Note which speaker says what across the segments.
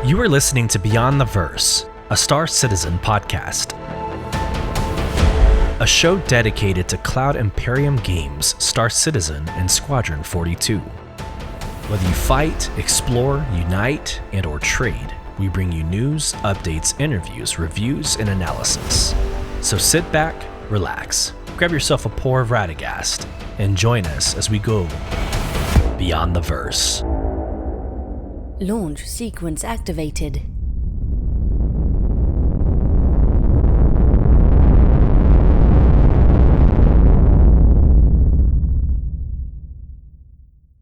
Speaker 1: You are listening to Beyond the Verse, a Star Citizen podcast. A show dedicated to Cloud Imperium Games, Star Citizen, and Squadron 42. Whether you fight, explore, unite, and or trade, we bring you news, updates, interviews, reviews, and analysis. So sit back, relax, grab yourself a pour of Radegast, and join us as we go Beyond the Verse.
Speaker 2: Launch sequence activated.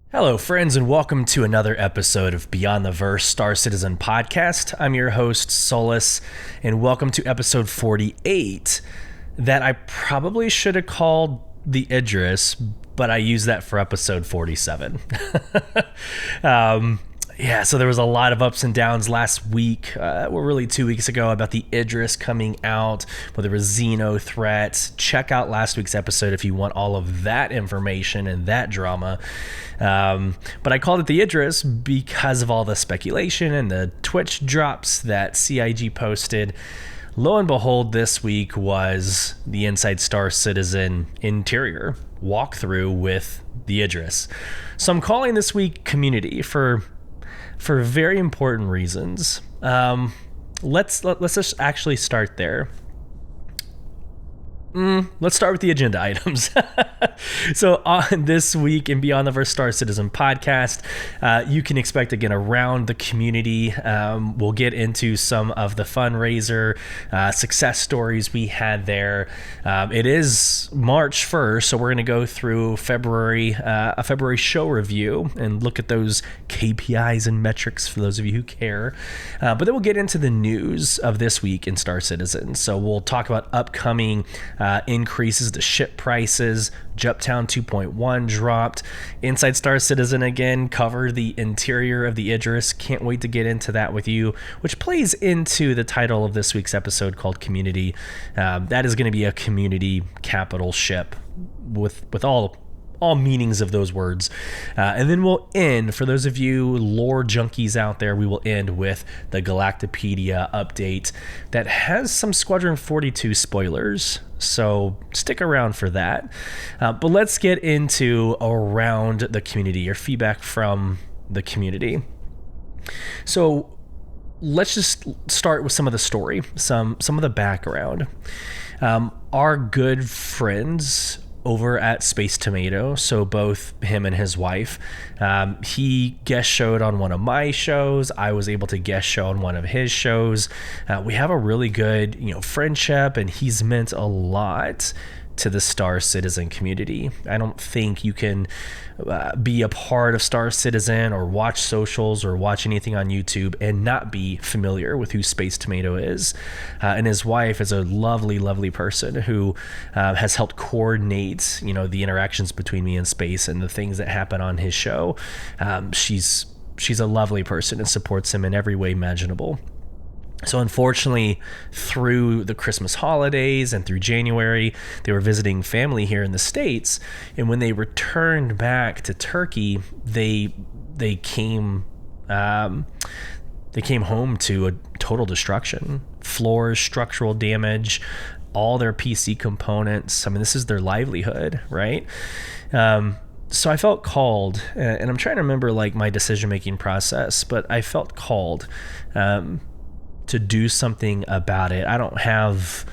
Speaker 1: Hello, friends, and welcome to another episode of Beyond the Verse Star Citizen podcast. I'm your host, Sulyce, and welcome to episode 48 that I probably should have called the Idris, but I used that for episode 47. So there was a lot of ups and downs last week, really 2 weeks ago, about the Idris coming out, where there was Xeno threats. Check out last week's episode if you want all of that information and that drama. But I called it the Idris because of all the speculation and the Twitch drops that CIG posted. Lo and behold, this week was the Inside Star Citizen interior walkthrough with the Idris. So I'm calling this week Community for very important reasons. Let's just actually start there. Let's start with the agenda items. So on this week in Beyond the Verse Star Citizen podcast, you can expect, again, around the community. We'll get into some of the fundraiser success stories we had there. It is March 1st, so we're going to go through a February show review and look at those KPIs and metrics for those of you who care. But then we'll get into the news of this week in Star Citizen. So we'll talk about upcoming increases to ship prices. Jumptown 2.1 dropped. Inside Star Citizen again cover the interior of the Idris. Can't wait to get into that with you, which plays into the title of this week's episode called Community. That is going to be a community capital ship with all meanings of those words. And then we'll end, for those of you lore junkies out there, we will end with the Galactapedia update that has some Squadron 42 spoilers. So stick around for that. But let's get into around the community, your feedback from the community. So let's just start with some of the story, some of the background. Our good friends over at Space Tomato, so both him and his wife, he guest showed on one of my shows. I was able to guest show on one of his shows. We have a really good, friendship, and he's meant a lot to the Star Citizen community. I don't think you can be a part of Star Citizen or watch socials or watch anything on YouTube and not be familiar with who Space Tomato is. And his wife is a lovely, lovely person who has helped coordinate, the interactions between me and Space and the things that happen on his show. She's a lovely person and supports him in every way imaginable. So unfortunately, through the Christmas holidays and through January, they were visiting family here in the States. And when they returned back to Turkey, they came home to a total destruction. Floors, structural damage, all their PC components. I mean, this is their livelihood, right? So I felt called, and I'm trying to remember my decision-making process, but I felt called to do something about it. I don't have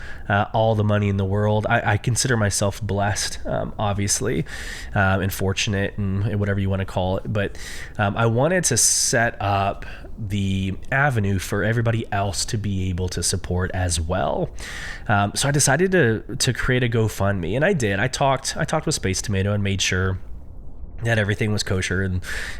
Speaker 1: all the money in the world. I consider myself blessed, obviously, and fortunate, and whatever you want to call it. But I wanted to set up the avenue for everybody else to be able to support as well. So I decided to create a GoFundMe, and I did. I talked with Space Tomato and made sure that everything was kosher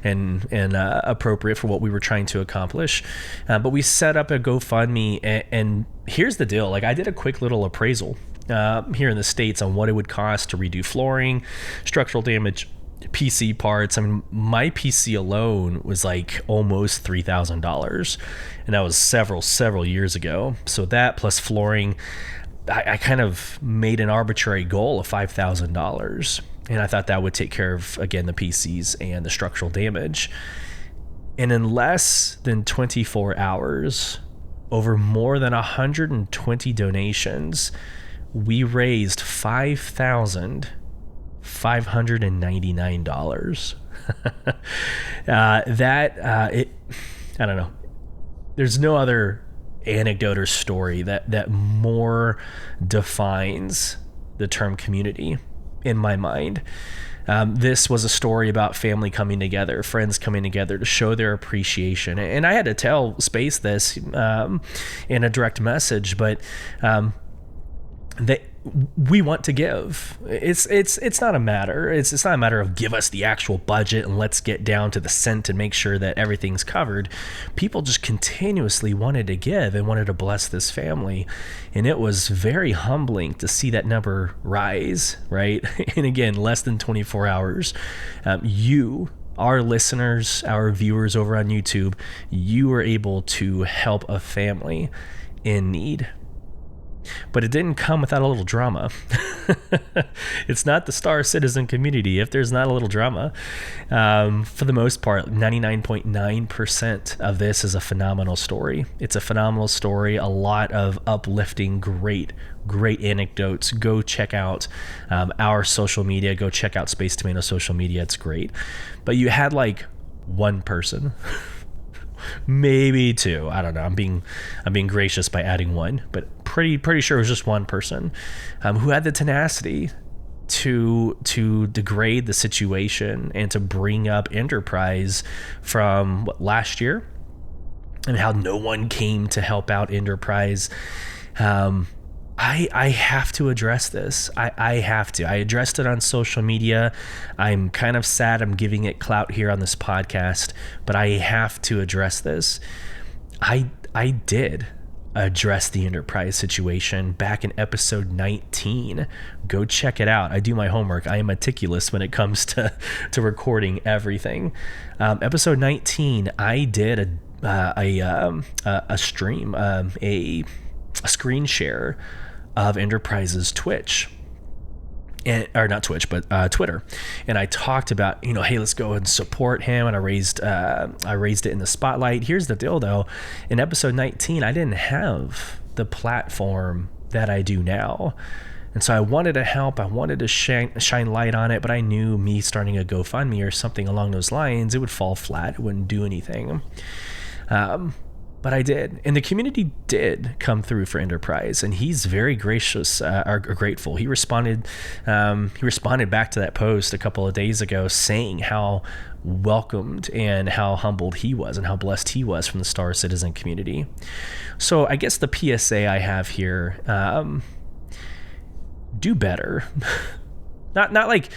Speaker 1: and appropriate for what we were trying to accomplish. But we set up a GoFundMe, and here's the deal. I did a quick little appraisal here in the States on what it would cost to redo flooring, structural damage, PC parts. I mean, my PC alone was almost $3,000, and that was several years ago. So that plus flooring, I kind of made an arbitrary goal of $5,000. And I thought that would take care of, again, the PCs and the structural damage. And in less than 24 hours, over more than 120 donations, we raised $5,599. I don't know. There's no other anecdote or story that more defines the term community in my mind. This was a story about family coming together, friends coming together to show their appreciation. And I had to tell Space this in a direct message, but that we want to give. It's not a matter. It's not a matter of give us the actual budget and let's get down to the cent and make sure that everything's covered. People just continuously wanted to give and wanted to bless this family. And it was very humbling to see that number rise, right? And again, less than 24 hours. You, our listeners, our viewers over on YouTube, you were able to help a family in need. But it didn't come without a little drama. It's not the Star Citizen community if there's not a little drama. For the most part, 99.9% of this is a phenomenal story. It's a phenomenal story. A lot of uplifting, great anecdotes. Go check out our social media. Go check out Space Tomato social media. It's great. But you had like one person. Maybe two. I don't know. I'm being gracious by adding one, but pretty sure it was just one person who had the tenacity to degrade the situation and to bring up Enterprise from last year and how no one came to help out Enterprise. I have to address this. I have to. I addressed it on social media. I'm kind of sad I'm giving it clout here on this podcast, but I have to address this. I did address the Enterprise situation back in episode 19. Go check it out. I do my homework. I am meticulous when it comes to recording everything. Episode 19, I did a stream, a screen share of Enterprise's Twitch, or not Twitch, but Twitter. And I talked about, hey, let's go and support him. And I raised it in the spotlight. Here's the deal though. In episode 19, I didn't have the platform that I do now. And so I wanted to help. I wanted to shine light on it, but I knew me starting a GoFundMe or something along those lines, it would fall flat. It wouldn't do anything. But I did, and the community did come through for Enterprise, and he's very gracious or grateful. He responded back to that post a couple of days ago, saying how welcomed and how humbled he was and how blessed he was from the Star Citizen community. So I guess the PSA I have here: do better. not like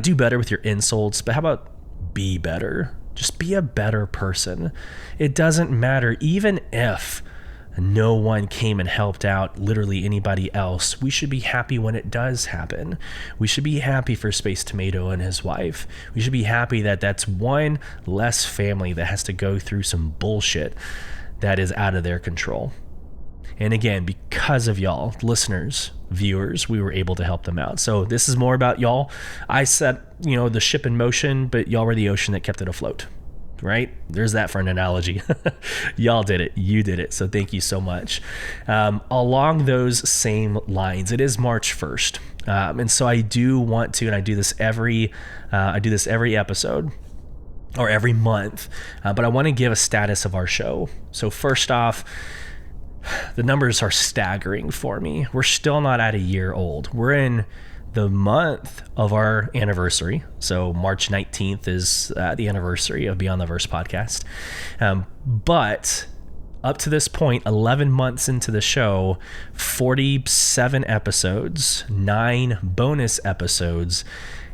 Speaker 1: do better with your insults, but how about be better? Just be a better person. It doesn't matter, even if no one came and helped out literally anybody else. We should be happy when it does happen. We should be happy for Space Tomato and his wife. We should be happy that that's one less family that has to go through some bullshit that is out of their control. And again, because of y'all, listeners, viewers, we were able to help them out. So this is more about y'all. I set, the ship in motion, but y'all were the ocean that kept it afloat, right? There's that for an analogy. Y'all did it. You did it. So thank you so much. Along those same lines, it is March 1st. And so I do want to, and I do this every episode or every month, but I want to give a status of our show. So first off, the numbers are staggering for me. We're still not at a year old. We're in the month of our anniversary. So March 19th is the anniversary of Beyond the Verse podcast. But up to this point, 11 months into the show, 47 episodes, 9 bonus episodes,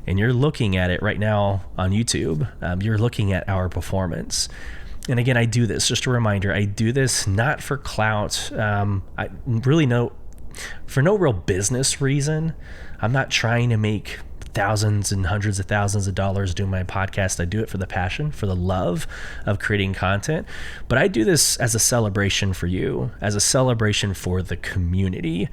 Speaker 1: and you're looking at it right now on YouTube. You're looking at our performance. And again, I do this, just a reminder, I do this not for clout. For no real business reason. I'm not trying to make thousands and hundreds of thousands of dollars doing my podcast. I do it for the passion, for the love of creating content. But I do this as a celebration for you, as a celebration for the community.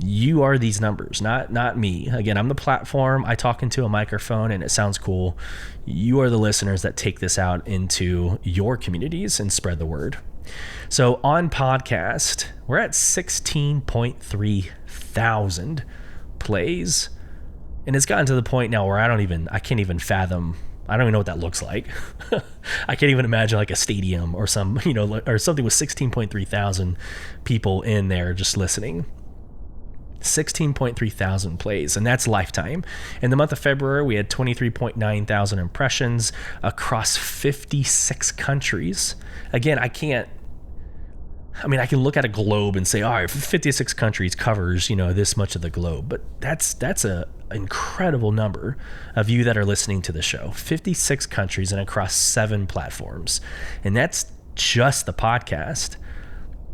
Speaker 1: You are these numbers, not me. Again, I'm the platform. I talk into a microphone and it sounds cool. You are the listeners that take this out into your communities and spread the word. So on podcast, we're at 16.3 thousand plays. And it's gotten to the point now where I can't even fathom. I don't even know what that looks like. I can't even imagine like a stadium or or something with 16.3 thousand people in there just listening. 16.3 thousand plays, and that's lifetime. In the month of February, we had 23.9 thousand impressions across 56 countries. Again, I can look at a globe and say, all right, 56 countries covers, this much of the globe, but that's a incredible number of you that are listening to the show. 56 countries and across 7 platforms. And that's just the podcast.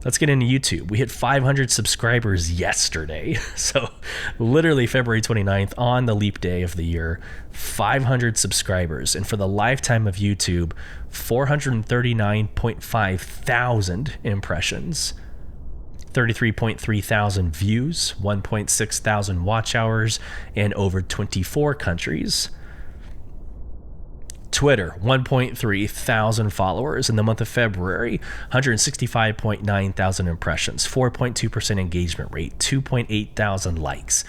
Speaker 1: Let's get into YouTube. We hit 500 subscribers yesterday. So literally February 29th on the leap day of the year, 500 subscribers. And for the lifetime of YouTube, 439.5 thousand impressions, 33.3 thousand views, 1.6 thousand watch hours, and over 24 countries. Twitter, 1.3 thousand followers in the month of February, 165.9 thousand impressions, 4.2% engagement rate, 2.8 thousand likes,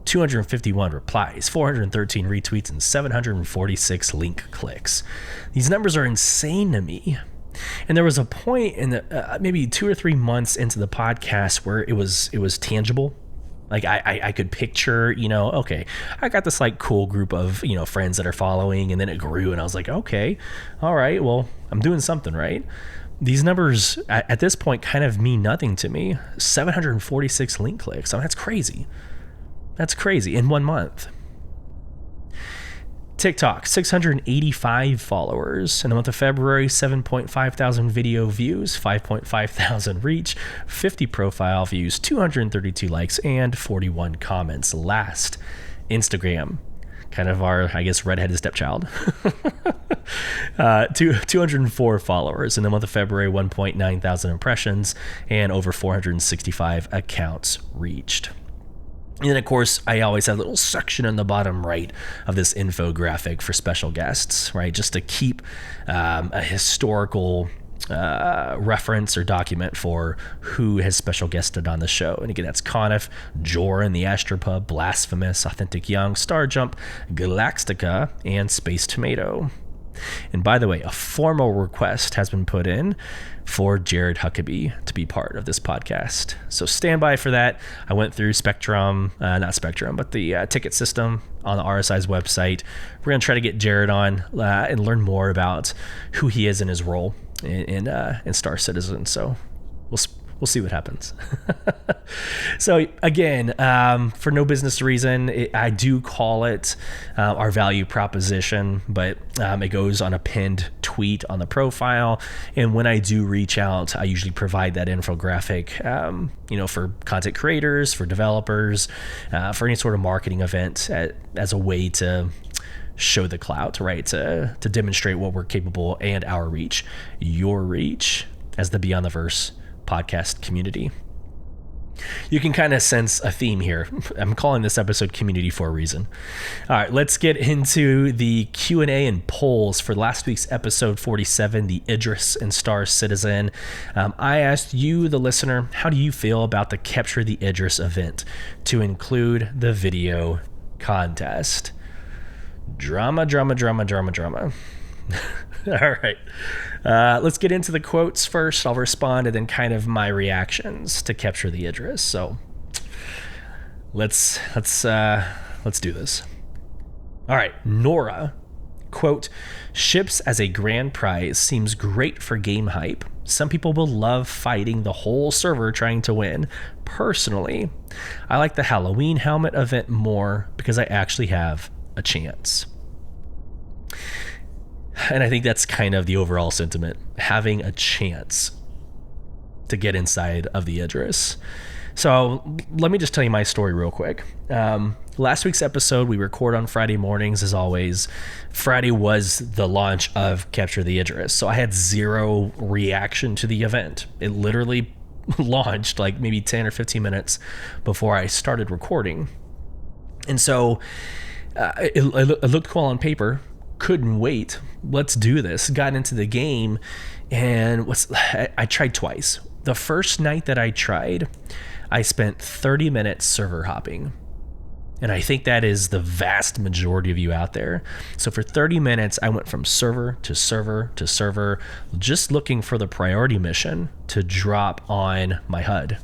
Speaker 1: 251 replies, 413 retweets, and 746 link clicks. These numbers are insane to me. And there was a point in the maybe 2 or 3 months into the podcast where it was tangible. Like I could picture, okay, I got this like cool group of, friends that are following, and then it grew and I was like, okay, all right, well, I'm doing something right. These numbers at this point kind of mean nothing to me. 746 link clicks. I mean, that's crazy. That's crazy in 1 month. TikTok, 685 followers. In the month of February, 7.5 thousand video views, 5.5 thousand reach, 50 profile views, 232 likes, and 41 comments. Last, Instagram, kind of our, redheaded stepchild. 204 followers. In the month of February, 1.9 thousand impressions, and over 465 accounts reached. And then, of course, I always have a little section in the bottom right of this infographic for special guests, right? Just to keep a historical reference or document for who has special guested on the show. And again, that's Conniff, Joran, the Astropub, Blasphemous, Authentic Young, Starjump, Galactica, and Space Tomato. And by the way, a formal request has been put in for Jared Huckabee to be part of this podcast. So stand by for that. I went through not Spectrum, but the ticket system on the RSI's website. We're going to try to get Jared on and learn more about who he is in his role in Star Citizen. So we'll see what happens. So again, for no business reason, I do call it our value proposition, but it goes on a pinned tweet on the profile. And when I do reach out, I usually provide that infographic, for content creators, for developers, for any sort of marketing event as a way to show the clout, right? To demonstrate what we're capable and our reach, your reach as the Beyond the Verse podcast community. You can kind of sense a theme here. I'm calling this episode Community for a reason. All right, let's get into the Q&A and polls for last week's episode 47, the Idris and Star Citizen. I asked you, the listener, how do you feel about the Capture the Idris event to include the video contest? Drama. All right. Let's get into the quotes first. I'll respond and then kind of my reactions to Capture the Idris. So let's do this. All right. Nora, quote, ships as a grand prize seems great for game hype. Some people will love fighting the whole server trying to win. Personally, I like the Halloween helmet event more because I actually have a chance. And I think that's kind of the overall sentiment, having a chance to get inside of the Idris. So let me just tell you my story real quick. Last week's episode, we record on Friday mornings, as always. Friday was the launch of Capture the Idris. So I had zero reaction to the event. It literally launched, like maybe 10 or 15 minutes before I started recording. And so it looked cool on paper, couldn't wait. Let's do this. Got into the game, and I tried twice. The first night that I tried, I spent 30 minutes server hopping. And I think that is the vast majority of you out there. So for 30 minutes, I went from server to server to server, just looking for the priority mission to drop on my HUD.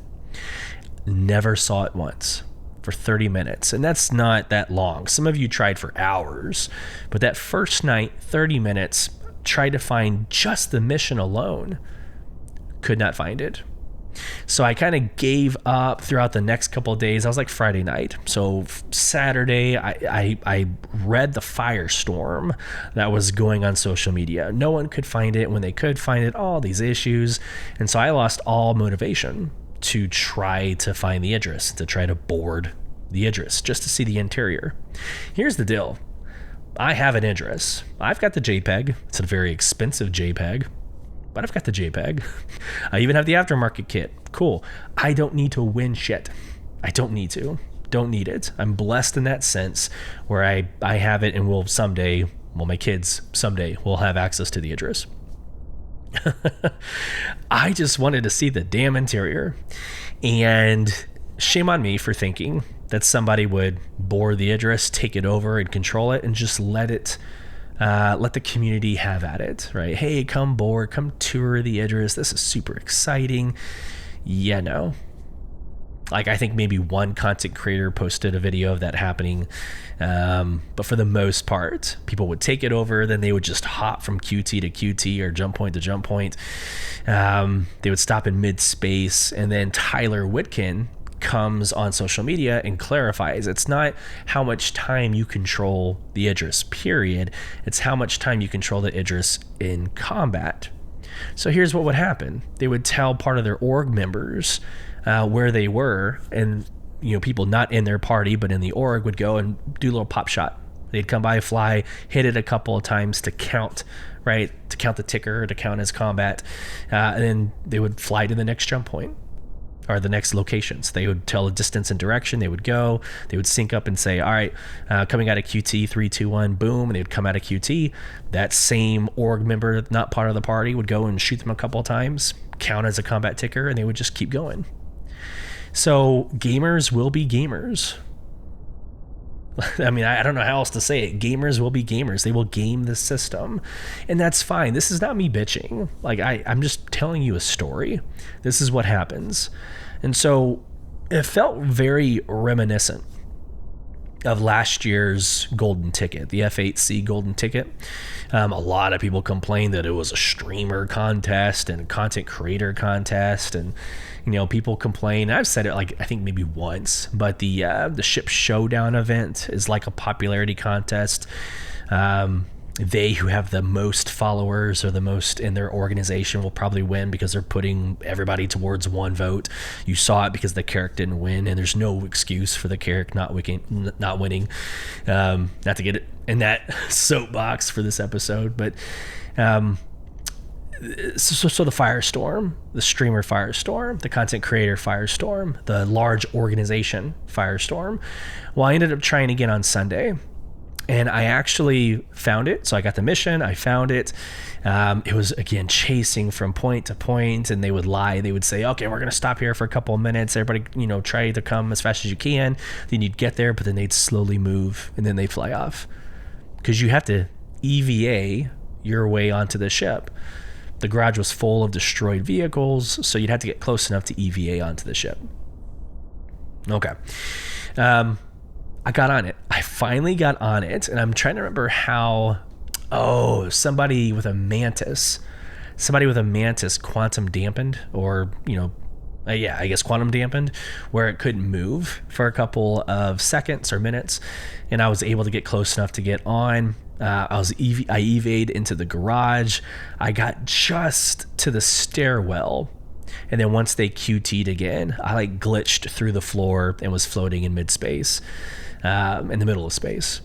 Speaker 1: Never saw it once for 30 minutes. And that's not that long. Some of you tried for hours. But that first night, 30 minutes, tried to find just the mission alone. Could not find it. So I kind of gave up throughout the next couple of days. I was like Friday night. So Saturday, I read the firestorm that was going on social media. No one could find it. When they could find it, all these issues. And so I lost all motivation to try to find the Idris, to try to board the Idris, just to see the interior. Here's the deal. I have an Idris. I've got the JPEG. It's a very expensive JPEG. But I've got the JPEG. I even have the aftermarket kit. Cool. I don't need to win shit. I don't need to. Don't need it. I'm blessed in that sense where I have it, and will someday, well, my kids someday will have access to the Idris. I just wanted to see the damn interior. And shame on me for thinking that somebody would bore the Idris, take it over and control it, and just let the community have at it, right? Hey, come board, come tour the Idris. This is super exciting. Yeah, no. Like, I think maybe one content creator posted a video of that happening. But for the most part, people would take it over. Then they would just hop from QT to QT or jump point to jump point. They would stop in mid space. And then Tyler Whitkin comes on social media and clarifies it's not how much time you control the Idris, period. It's how much time you control the Idris in combat. So here's what would happen. They would tell part of their org members where they were, and people not in their party but in the org would go and do a little pop shot. They'd come by, fly, hit it a couple of times to count, right? To count the ticker, to count as combat. And then they would fly to the next jump point, or the next locations. They would tell a distance and direction. They would go. They would sync up and say, all right, coming out of QT, 3, 2, 1, boom. And they would come out of QT. That same org member, not part of the party, would go and shoot them a couple of times, count as a combat ticker, and they would just keep going. So gamers will be gamers. I mean, I don't know how else to say it. Gamers will be gamers. They will game the system. And that's fine. This is not me bitching. Like, I'm just telling you a story. This is what happens. And so it felt very reminiscent of last year's golden ticket, the F8C golden ticket. A lot of people complained that it was a streamer contest and a content creator contest, and people complain. I've said it like I think maybe once, but the ship showdown event is like a popularity contest. They who have the most followers or the most in their organization will probably win because they're putting everybody towards one vote. You saw it because the Carrick didn't win, and there's no excuse for the Carrick not winning. Not to get it in that soapbox for this episode, but so the firestorm, the streamer firestorm, the content creator firestorm, the large organization firestorm. Well, I ended up trying again on Sunday. And I actually found it. So I got the mission. I found it. It was, again, chasing from point to point. And they would lie. They would say, okay, we're going to stop here for a couple of minutes. Everybody, try to come as fast as you can. Then you'd get there, but then they'd slowly move. And then they'd fly off. Because you have to EVA your way onto the ship. The garage was full of destroyed vehicles. So you'd have to get close enough to EVA onto the ship. Okay. I got on it. I finally got on it, and I'm trying to remember how. Somebody with a mantis quantum dampened, or I guess quantum dampened, where it couldn't move for a couple of seconds or minutes, and I was able to get close enough to get on. I EVA'd into the garage. I got just to the stairwell. And then once they QT'd again, I glitched through the floor and was floating in mid-space, in the middle of space.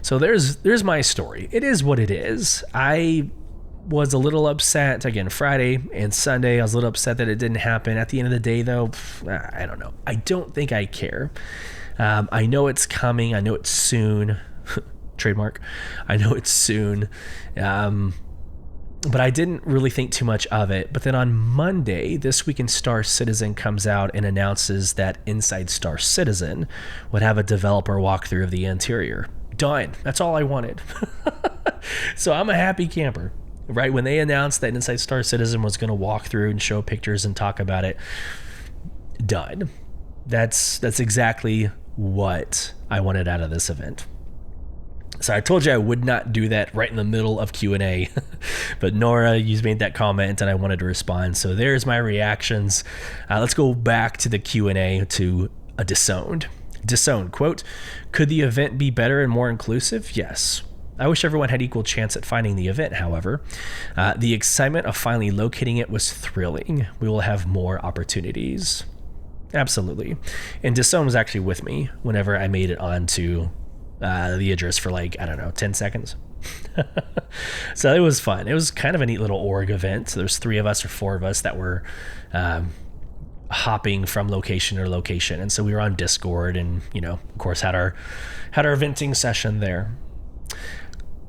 Speaker 1: So there's my story. It is what it is. I was a little upset. Again, Friday and Sunday, I was a little upset that it didn't happen. At the end of the day, though, I don't know. I don't think I care. I know it's coming. I know it's soon. Trademark. I know it's soon. But I didn't really think too much of it. But then on Monday, This Week in Star Citizen comes out and announces that Inside Star Citizen would have a developer walkthrough of the interior. Done. That's all I wanted. So I'm a happy camper, right? When they announced that Inside Star Citizen was going to walk through and show pictures and talk about it, done. That's exactly what I wanted out of this event. So I told you I would not do that right in the middle of Q&A, but Nora, you made that comment and I wanted to respond. So there's my reactions. Let's go back to the Q&A to a Disowned. Disowned, quote, could the event be better and more inclusive? Yes. I wish everyone had equal chance at finding the event, however. The excitement of finally locating it was thrilling. We will have more opportunities. Absolutely. And Disowned was actually with me whenever I made it onto the Idris for 10 seconds. So it was fun. It was kind of a neat little org event. So there's 3 of us or 4 of us that were hopping from location to location. And so we were on Discord and, of course had our venting session there.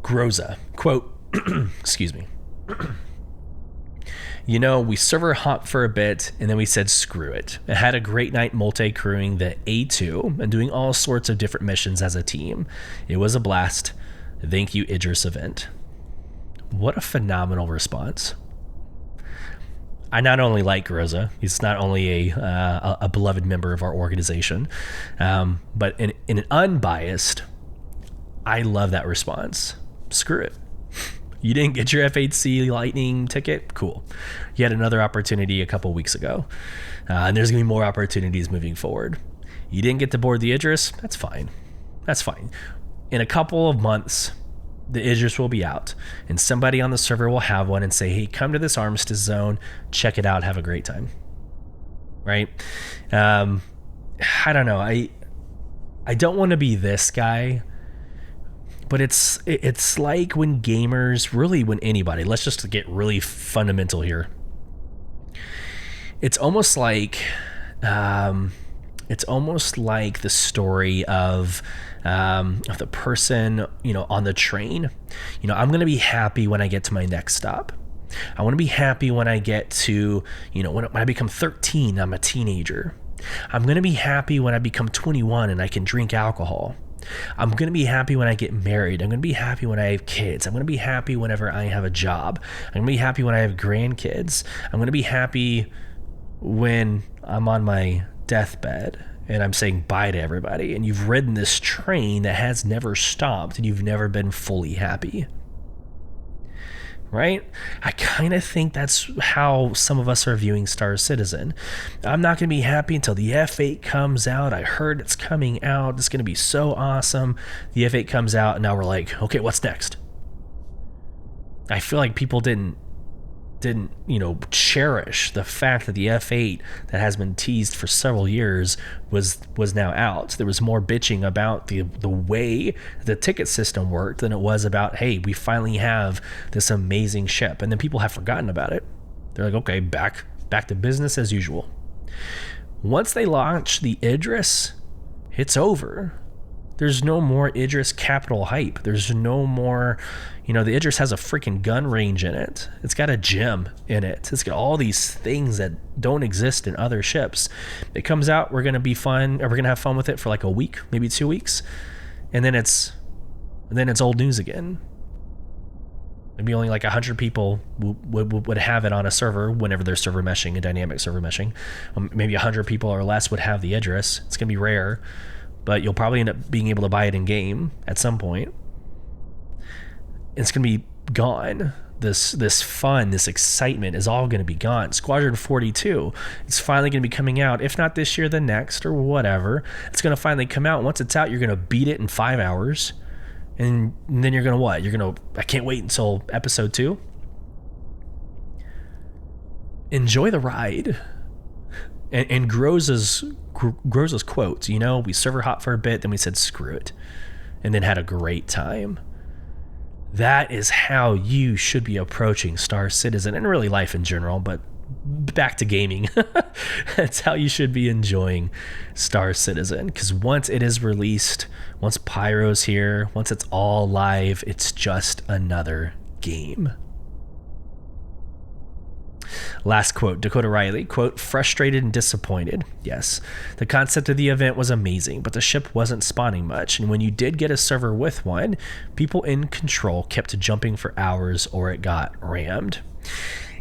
Speaker 1: Groza, quote, excuse me. We server hopped for a bit and then we said, screw it. I had a great night multi-crewing the A2 and doing all sorts of different missions as a team. It was a blast. Thank you, Idris event. What a phenomenal response. I not only like Groza, he's not only a beloved member of our organization, but in an unbiased, I love that response. Screw it. You didn't get your F8C Lightning ticket? Cool. You had another opportunity a couple weeks ago. And there's going to be more opportunities moving forward. You didn't get to board the Idris? That's fine. That's fine. In a couple of months, the Idris will be out. And somebody on the server will have one and say, hey, come to this Armistice Zone. Check it out. Have a great time. Right? I don't know. I don't want to be this guy. But it's like when gamers, really when anybody, let's just get really fundamental here. It's almost like the story of the person, on the train. I'm going to be happy when I get to my next stop. I want to be happy when I get to, when I become 13, I'm a teenager. I'm going to be happy when I become 21 and I can drink alcohol. I'm going to be happy when I get married. I'm going to be happy when I have kids. I'm going to be happy whenever I have a job. I'm going to be happy when I have grandkids. I'm going to be happy when I'm on my deathbed and I'm saying bye to everybody. And you've ridden this train that has never stopped and you've never been fully happy. Right? I kind of think that's how some of us are viewing Star Citizen. I'm not going to be happy until the F8 comes out. I heard it's coming out. It's going to be so awesome. The F8 comes out and now we're like, okay, what's next? I feel like people didn't cherish the fact that the F8 that has been teased for several years was now out. There was more bitching about the way the ticket system worked than it was about, hey, we finally have this amazing ship. And then people have forgotten about it. They're like, okay, back to business as usual. Once they launch the Idris, it's over. There's no more Idris capital hype. There's no more, the Idris has a freaking gun range in it. It's got a gym in it. It's got all these things that don't exist in other ships. It comes out, we're going to have fun with it for like a week, maybe 2 weeks. And then it's old news again. Maybe only like 100 people would have it on a server whenever they're server meshing and dynamic server meshing. Maybe 100 people or less would have the Idris. It's going to be rare. But you'll probably end up being able to buy it in game at some point. It's going to be gone. This fun, this excitement is all going to be gone. Squadron 42, it's finally going to be coming out. If not this year, then next or whatever. It's going to finally come out. Once it's out, you're going to beat it in 5 hours. And then you're going to what? I can't wait until episode 2. Enjoy the ride. And Groza's quotes, we server hop for a bit, then we said screw it, and then had a great time. That is how you should be approaching Star Citizen and really life in general, but back to gaming. That's how you should be enjoying Star Citizen, because once it is released, once Pyro's here, once it's all live, it's just another game. Last quote, Dakota Riley, quote, frustrated and disappointed. Yes, the concept of the event was amazing, but the ship wasn't spawning much. And when you did get a server with one, people in control kept jumping for hours or it got rammed.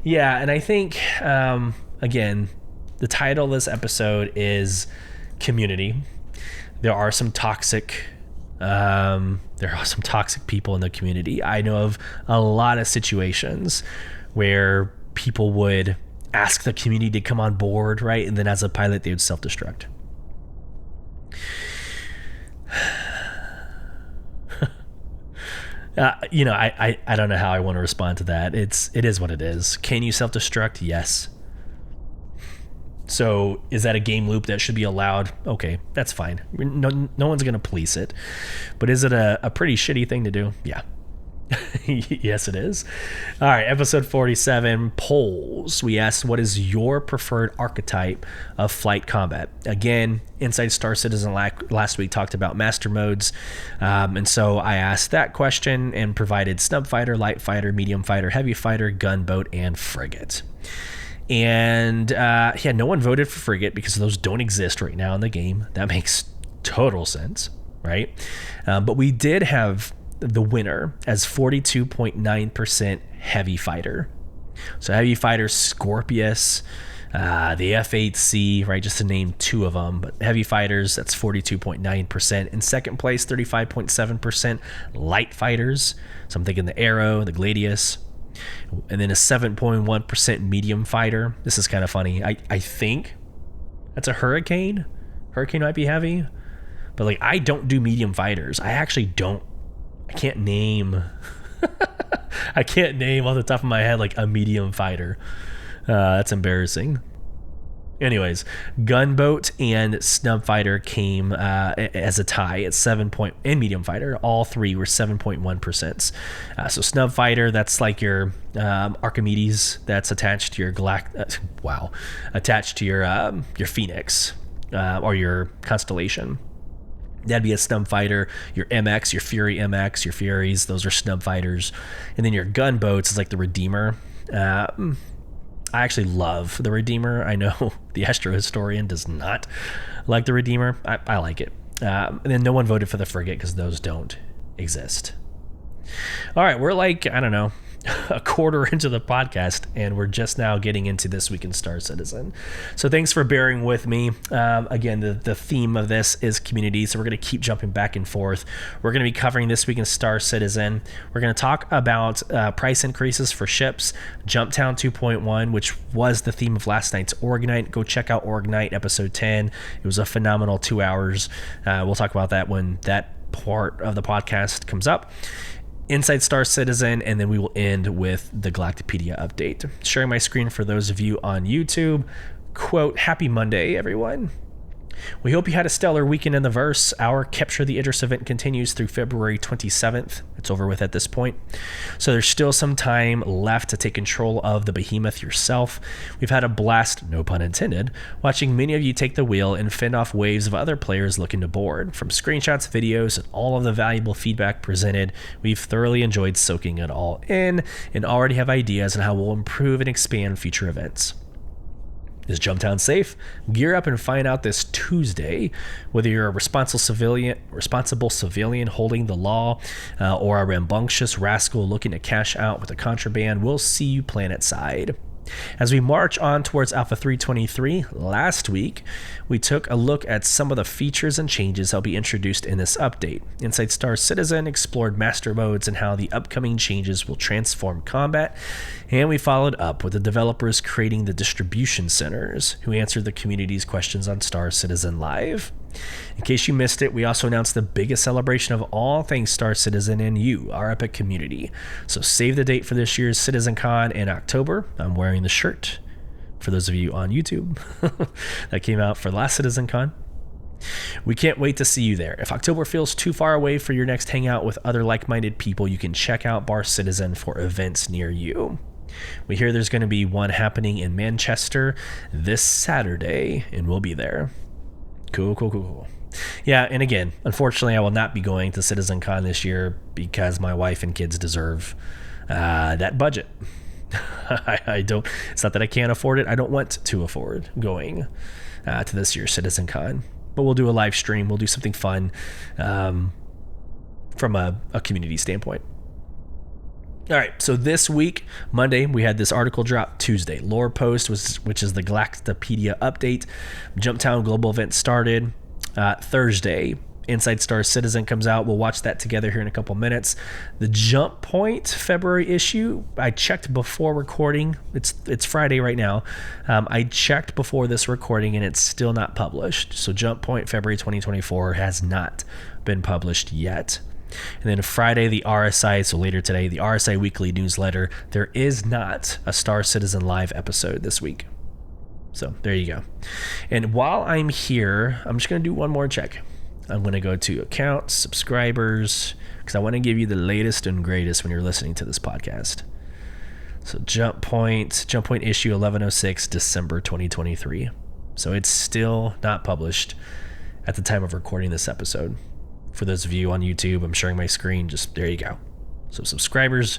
Speaker 1: Yeah, and I think, again, the title of this episode is Community. There are some toxic people in the community. I know of a lot of situations where people would ask the community to come on board, right? And then as a pilot, they would self-destruct. I don't know how I want to respond to that. It is what it is. Can you self-destruct? Yes. So is that a game loop that should be allowed? Okay, that's fine. No one's going to police it. But is it a pretty shitty thing to do? Yeah. Yes, it is. All right, episode 47, polls. We asked, what is your preferred archetype of flight combat? Again, Inside Star Citizen last week talked about master modes. And so I asked that question and provided snub fighter, light fighter, medium fighter, heavy fighter, gunboat, and frigate. And no one voted for frigate because those don't exist right now in the game. That makes total sense, right? But we did have the winner as 42.9% heavy fighter. So heavy fighter, Scorpius, the F-8C, right, just to name two of them. But heavy fighters, that's 42.9%. In second place, 35.7% light fighters. So I'm thinking the Arrow, the Gladius. And then a 7.1% medium fighter. This is kind of funny. I think that's a Hurricane. Hurricane might be heavy. But like, I don't do medium fighters. I can't name I can't name off the top of my head like a medium fighter. That's embarrassing. Anyways, gunboat and snub fighter came as a tie at 7 point, and medium fighter, all three were 7.1%. So snub fighter, that's like your Archimedes, that's attached to your attached to your Phoenix or your Constellation. That'd be a snub fighter. Your MX, your Fury MX, your Furies, those are snub fighters. And then your gunboats is like the Redeemer. I actually love the Redeemer. I know the Astro Historian does not like the Redeemer. I like it. And then no one voted for the frigate because those don't exist. All right, we're like, I don't know, a quarter into the podcast, and we're just now getting into This Week in Star Citizen. So thanks for bearing with me. Again, the theme of this is community, so we're going to keep jumping back and forth. We're going to be covering This Week in Star Citizen. We're going to talk about price increases for ships, Jumptown 2.1, which was the theme of last night's Org Night. Go check out Org Night, episode 10. It was a phenomenal 2 hours. We'll talk about that when that part of the podcast comes up. Inside Star Citizen, and then we will end with the Galactapedia update. Sharing my screen for those of you on YouTube. Quote, happy Monday, everyone. We hope you had a stellar weekend in the verse. Our Capture the Idris event continues through February 27th. It's over with at this point. So there's still some time left to take control of the behemoth yourself. We've had a blast, no pun intended, watching many of you take the wheel and fend off waves of other players looking to board. From screenshots, videos, and all of the valuable feedback presented, we've thoroughly enjoyed soaking it all in and already have ideas on how we'll improve and expand future events. Is Jumptown safe? Gear up and find out this Tuesday. Whether you're a responsible civilian holding the law or a rambunctious rascal looking to cash out with a contraband, we'll see you planetside. As we march on towards Alpha 323, last week, we took a look at some of the features and changes that will be introduced in this update. Inside Star Citizen explored master modes and how the upcoming changes will transform combat, and we followed up with the developers creating the distribution centers, who answered the community's questions on Star Citizen Live. In case you missed it, we also announced the biggest celebration of all things Star Citizen and you, our epic community. So save the date for this year's CitizenCon in October. I'm wearing the shirt for those of you on YouTube that came out for last CitizenCon. We can't wait to see you there. If October feels too far away for your next hangout with other like-minded people, you can check out Bar Citizen for events near you. We hear there's going to be one happening in Manchester this Saturday, and we'll be there. Cool. Yeah, and again, unfortunately, I will not be going to CitizenCon this year because my wife and kids deserve that budget. I don't. It's not that I can't afford it. I don't want to afford going to this year's CitizenCon. But we'll do a live stream. We'll do something fun from a community standpoint. All right, so this week, Monday, we had this article drop. Tuesday, lore post, which is the Galactapedia update. Jumptown global event started. Thursday, Inside Star Citizen comes out. We'll watch that together here in a couple minutes. The Jump Point February issue, I checked before recording. It's Friday right now. I checked before this recording, and it's still not published. So Jump Point February 2024 has not been published yet. And then Friday, the RSI, so later today, the RSI weekly newsletter. There is not a Star Citizen live episode this week. So there you go. And while I'm here, I'm just going to do one more check. I'm going to go to accounts, subscribers, because I want to give you the latest and greatest when you're listening to this podcast. So Jump Point issue 1106, December 2023. So it's still not published at the time of recording this episode. For those of you on YouTube, I'm sharing my screen. Just there you go. So subscribers,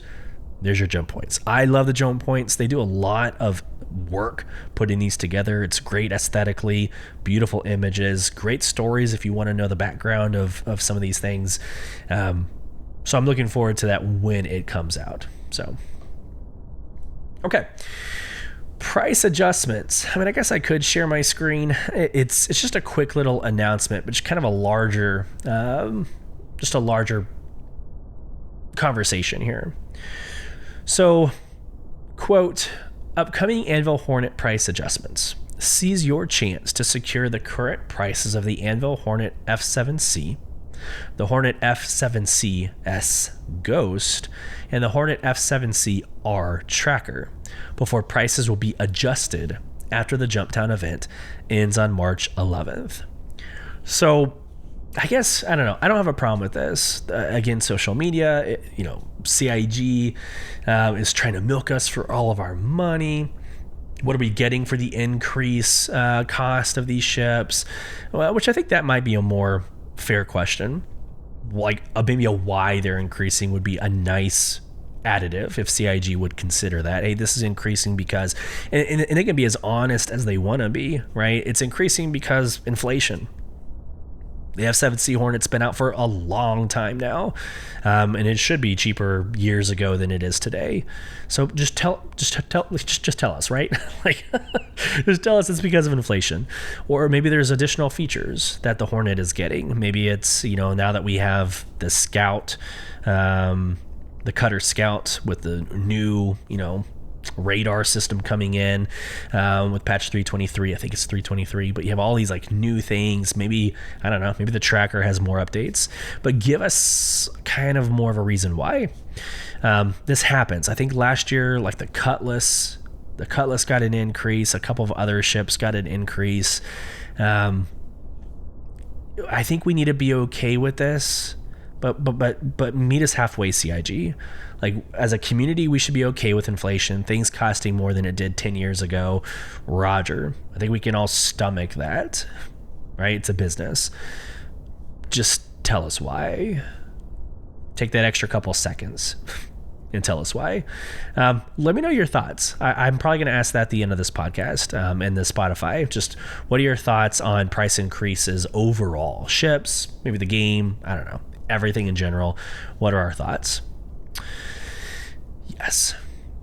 Speaker 1: there's your Jump Points. I love the Jump Points. They do a lot of work putting these together. It's great aesthetically, beautiful images, great stories if you want to know the background of some of these things. So I'm looking forward to that when it comes out. So, okay. Price adjustments. I mean, I guess I could share my screen. It's just a quick little announcement, but just kind of a larger conversation here. So, quote, upcoming Anvil Hornet price adjustments. Seize your chance to secure the current prices of the Anvil Hornet F7C, the Hornet F7C-S Ghost, and the Hornet F7C-R Tracker before prices will be adjusted after the Jumptown event ends on March 11th. So I guess, I don't know. I don't have a problem with this. Again, social media, CIG is trying to milk us for all of our money. What are we getting for the increase cost of these ships? Well, which I think that might be a more fair question. Like maybe a why they're increasing would be a nice additive if CIG would consider that. Hey, this is increasing because, and they can be as honest as they want to be, right? It's increasing because inflation. The F7C Hornet's been out for a long time now, and it should be cheaper years ago than it is today. So just tell us, right? Like, just tell us it's because of inflation, or maybe there's additional features that the Hornet is getting. Maybe it's now that we have the Scout, the Cutter Scout with the new radar system coming in with patch 323. I think it's 323, but you have all these like new things. Maybe, I don't know, maybe the tracker has more updates, but give us kind of more of a reason why this happens. I think last year, like the Cutlass got an increase. A couple of other ships got an increase. I think we need to be okay with this, but meet us halfway, CIG. Like, as a community, we should be okay with inflation, things costing more than it did 10 years ago. Roger. I think we can all stomach that, right? It's a business. Just tell us why. Take that extra couple seconds and tell us why. Let me know your thoughts. I'm probably going to ask that at the end of this podcast and the Spotify. Just what are your thoughts on price increases overall? Ships, maybe the game, I don't know. Everything in general. What are our thoughts? Yes.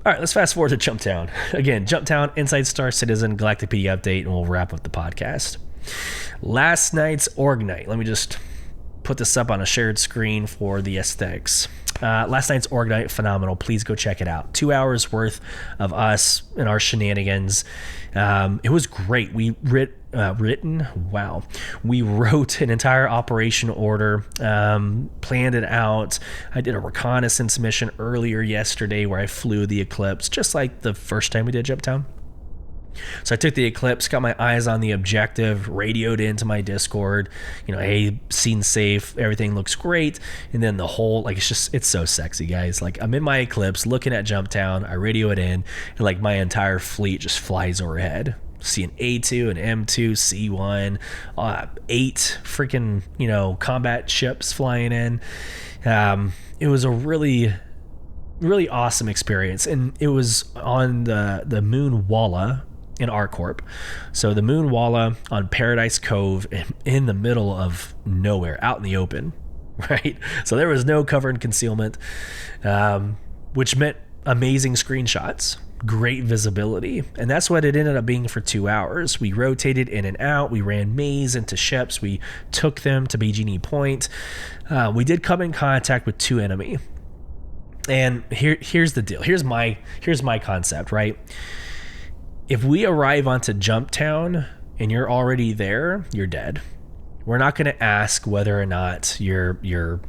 Speaker 1: All right, let's fast forward to Jumptown. Again, Jumptown, Inside Star Citizen, Galactapedia update, and we'll wrap up the podcast. Last night's Org Night. Let me just put this up on a shared screen for the aesthetics. Last night's Org Night, phenomenal. Please go check it out. 2 hours worth of us and our shenanigans. It was great. We wrote an entire operation order, planned it out. I did a reconnaissance mission earlier yesterday where I flew the Eclipse, just like the first time we did Jumptown. So I took the Eclipse, got my eyes on the objective, radioed into my Discord, hey, scene safe, everything looks great. And then the whole, it's so sexy, guys. Like, I'm in my Eclipse looking at Jumptown, I radio it in, and like my entire fleet just flies overhead. See an A2, an M2, C1, 8 freaking, combat ships flying in. It was a really, really awesome experience. And it was on the Moon Walla in ArcCorp. So the Moon Walla on Paradise Cove in the middle of nowhere, out in the open, right? So there was no cover and concealment, which meant amazing screenshots, great visibility. And that's what it ended up being for 2 hours. We rotated in and out. We ran maze into ships. We took them to Bikini Point. We did come in contact with 2 enemy. And here's the deal. Here's my concept, right? If we arrive onto Jumptown and you're already there, you're dead. We're not going to ask whether or not you're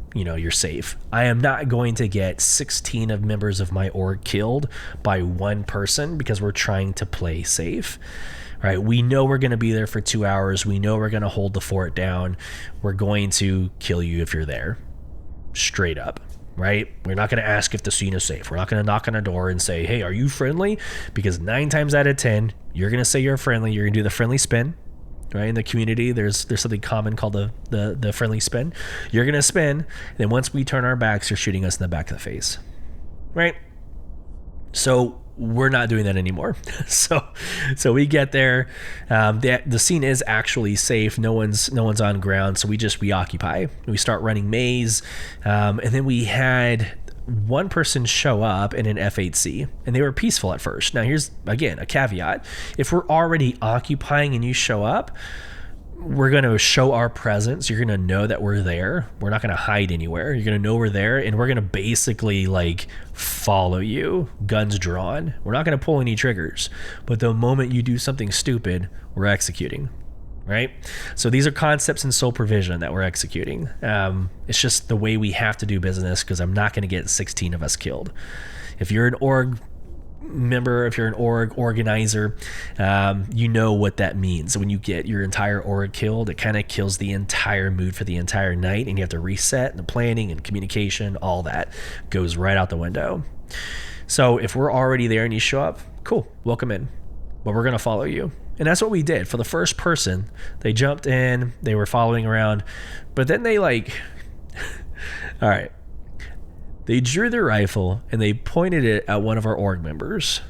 Speaker 1: safe. I am not going to get 16 of members of my org killed by one person because we're trying to play safe. Right? We know we're going to be there for 2 hours. We know we're going to hold the fort down. We're going to kill you if you're there. Straight up. Right? We're not going to ask if the scene is safe. We're not going to knock on a door and say, hey, are you friendly? Because 9 times out of 10, you're going to say you're friendly. You're going to do the friendly spin. Right? In the community, there's something common called the friendly spin. You're going to spin. And then once we turn our backs, you're shooting us in the back of the face. Right? So we're not doing that anymore. So we get there. The scene is actually safe. No one's on ground. So we occupy. We start running maze. And then we had one person show up in an F8C, and they were peaceful at first. Now here's, again, a caveat. If we're already occupying and you show up, we're going to show our presence. You're going to know that we're there. We're not going to hide anywhere. You're going to know we're there, and we're going to basically follow you, guns drawn. We're not going to pull any triggers, but the moment you do something stupid, we're executing. Right? So these are concepts in Soul Provision that we're executing. It's just the way we have to do business, because I'm not going to get 16 of us killed. If you're an org member, if you're an org organizer, you know what that means. When you get your entire org killed, it kind of kills the entire mood for the entire night, and you have to reset, and the planning and communication, all that goes right out the window. So if we're already there and you show up, cool, welcome in. But we're going to follow you. And that's what we did. For the first person, they jumped in, they were following around, but then they all right. They drew their rifle and they pointed it at one of our org members.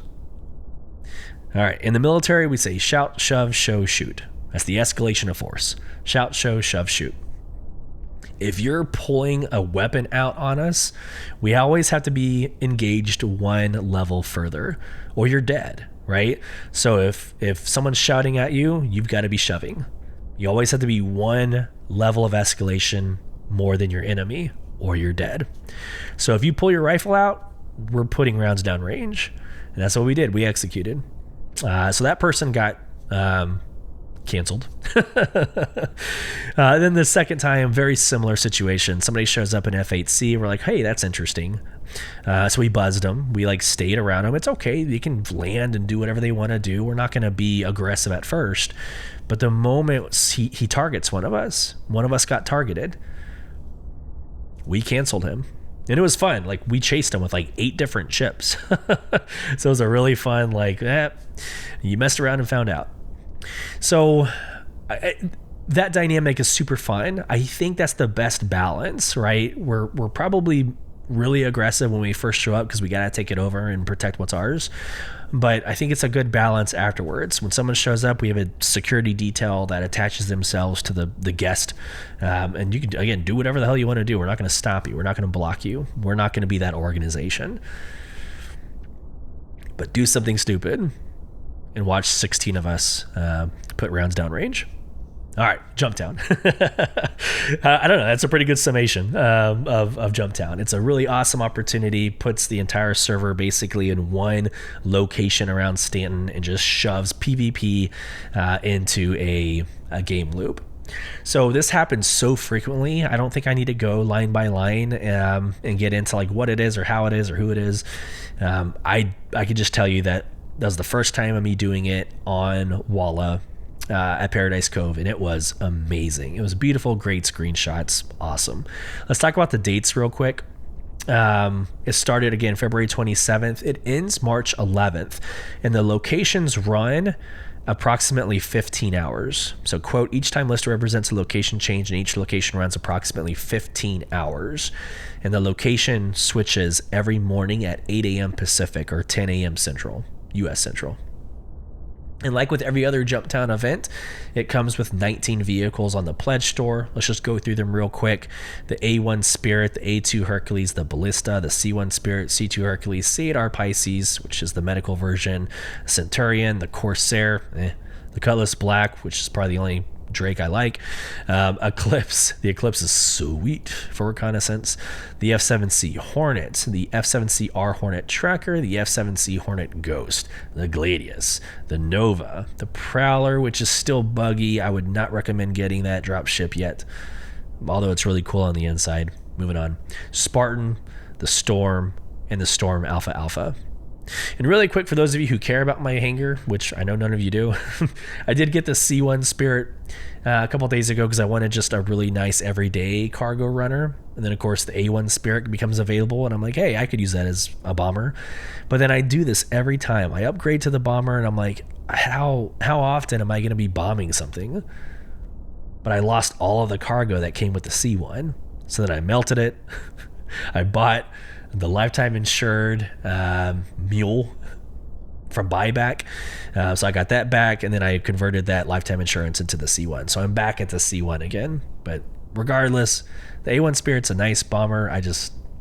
Speaker 1: All right. In the military, we say shout, shove, show, shoot. That's the escalation of force. Shout, show, shove, shoot. If you're pulling a weapon out on us, we always have to be engaged one level further, or you're dead. Right? So if someone's shouting at you, you've got to be shoving. You always have to be one level of escalation more than your enemy, or you're dead. So if you pull your rifle out, we're putting rounds down range. And that's what we did. We executed. So that person got canceled. Then the second time, very similar situation. Somebody shows up in F8C. We're like, hey, that's interesting. So we buzzed them. We stayed around them. It's okay. They can land and do whatever they want to do. We're not going to be aggressive at first. But the moment he targets one of us got targeted. We canceled him. And it was fun. We chased him with 8 different ships. So it was a really fun, you messed around and found out. So that dynamic is super fun. I think that's the best balance, right? We're probably really aggressive when we first show up because we got to take it over and protect what's ours. But I think it's a good balance afterwards. When someone shows up, we have a security detail that attaches themselves to the guest. And you can, again, do whatever the hell you want to do. We're not going to stop you. We're not going to block you. We're not going to be that organization. But do something stupid and watch 16 of us put rounds down range. All right, Jumptown. I don't know. That's a pretty good summation of Jumptown. It's a really awesome opportunity, puts the entire server basically in one location around Stanton and just shoves PvP into a game loop. So this happens so frequently, I don't think I need to go line by line and get into what it is or how it is or who it is. I could just tell you that That was the first time of me doing it on Walla at Paradise Cove, and it was amazing. It was beautiful, great screenshots, awesome. Let's talk about the dates real quick. It started again February 27th. It ends March 11th, and the locations run approximately 15 hours. So, quote, each time listed represents a location change, and each location runs approximately 15 hours. And the location switches every morning at 8 a.m. Pacific or 10 a.m. Central, U.S. Central. And like with every other Jumptown event, it comes with 19 vehicles on the pledge store. Let's just go through them real quick. The A1 Spirit, the A2 Hercules, the Ballista, the C1 Spirit, C2 Hercules, C8R Pisces, which is the medical version, Centurion, the Corsair, the Cutlass Black, which is probably the only Drake I like, Eclipse. The Eclipse is sweet for reconnaissance. The F7C Hornet, the F7CR Hornet Tracker, the F7C Hornet Ghost, the Gladius, the Nova, the Prowler, which is still buggy. I would not recommend getting that drop ship yet, although it's really cool on the inside. Moving on. Spartan, the Storm, and the Storm Alpha Alpha. And really quick, for those of you who care about my hanger, which I know none of you do, I did get the C1 Spirit a couple days ago because I wanted just a really nice everyday cargo runner. And then, of course, the A1 Spirit becomes available, and I'm like, hey, I could use that as a bomber. But then I do this every time. I upgrade to the bomber, and I'm like, how often am I going to be bombing something? But I lost all of the cargo that came with the C1. So then I melted it. I bought the lifetime insured mule from buyback. So I got that back, and then I converted that lifetime insurance into the C1. So I'm back at the C1 again. But regardless, the A1 Spirit's a nice bomber.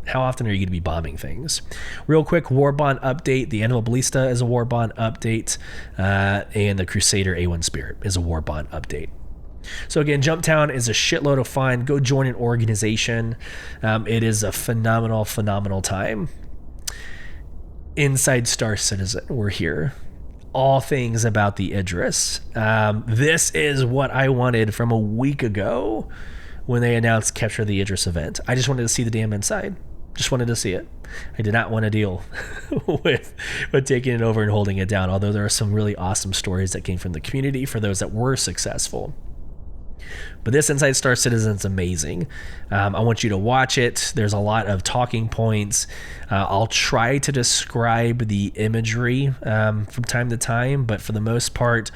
Speaker 1: How often are you going to be bombing things? Real quick, Warbond update. The Animal Ballista is a Warbond update, and the Crusader A1 Spirit is a Warbond update. So again, Jumptown is a shitload of fun. Go join an organization. It is a phenomenal time. Inside Star Citizen, we're here. All things about the Idris. This is what I wanted from a week ago when they announced Capture the Idris event. I just wanted to see the damn inside. Just wanted to see it. I did not want to deal with taking it over and holding it down, although there are some really awesome stories that came from the community for those that were successful. But this Inside Star Citizen is amazing. I want you to watch it. There's a lot of talking points. I'll try to describe the imagery from time to time, but for the most part,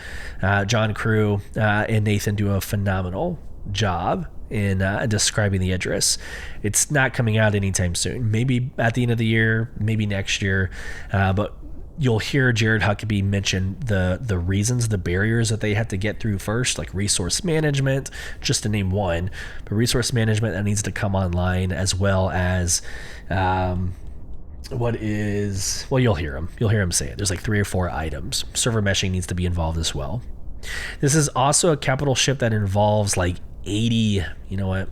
Speaker 1: John Crew and Nathan do a phenomenal job in describing the Idris. It's not coming out anytime soon. Maybe at the end of the year, maybe next year, but you'll hear Jared Huckabee mention the reasons, the barriers that they had to get through first, like resource management, just to name one. But resource management that needs to come online, as well as you'll hear him say it. There's like 3 or 4 items. Server meshing needs to be involved as well. This is also a capital ship that involves like 80, you know what?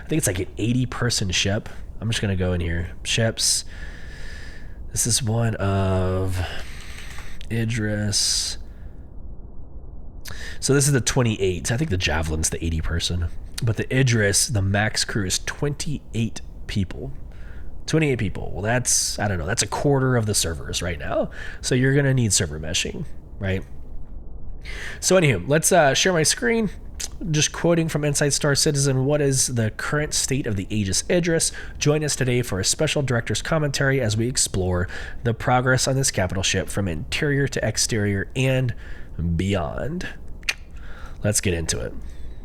Speaker 1: I think it's like an 80-person ship. I'm just going to go in here. Ships. This is one of Idris. So this is the 28. I think the Javelin's the 80-person. But the Idris, the max crew is 28 people. 28 people. Well, that's a quarter of the servers right now. So you're going to need server meshing, right? So anywho, let's share my screen. Just quoting from Inside Star Citizen, what is the current state of the Aegis Idris? Join us today for a special director's commentary as we explore the progress on this capital ship from interior to exterior and beyond. Let's get into it.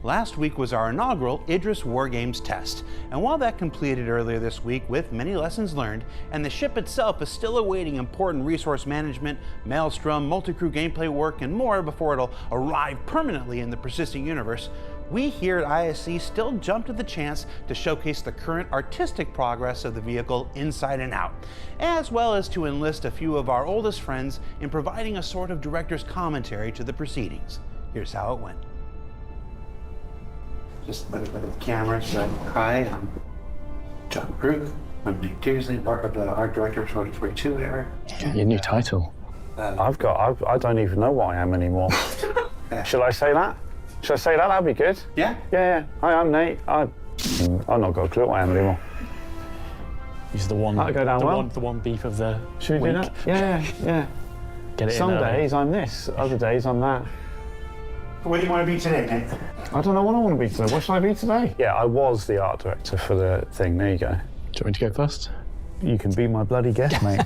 Speaker 3: Last week was our inaugural Idris Wargames test, and while that completed earlier this week with many lessons learned, and the ship itself is still awaiting important resource management, maelstrom, multi-crew gameplay work, and more before it'll arrive permanently in the persisting universe, we here at ISC still jumped at the chance to showcase the current artistic progress of the vehicle inside and out, as well as to enlist a few of our oldest friends in providing a sort of director's commentary to the proceedings. Here's how it went. Just look at the camera. So, hi, I'm John Crew. I'm Nick Dewsley, part of the art director of 2042 era.
Speaker 4: Your new title. I don't even know what I am anymore. Should I say that? Should I say that? That'd be good.
Speaker 3: Yeah?
Speaker 4: Yeah. Hi, I'm Nate. I've not got a clue what I am anymore.
Speaker 5: He's the one.
Speaker 4: That'll go down well.
Speaker 5: The one beef of the
Speaker 4: Should we
Speaker 5: week.
Speaker 4: do that? Yeah.
Speaker 5: get it
Speaker 4: Some
Speaker 5: in early.
Speaker 4: days I'm this, other days I'm that.
Speaker 3: What do you want to be today, Nick?
Speaker 4: I don't know what I want to be today. What should I be today? Yeah, I was the art director for the thing. There you go.
Speaker 5: Do you want me to go first?
Speaker 4: You can be my bloody guest, mate.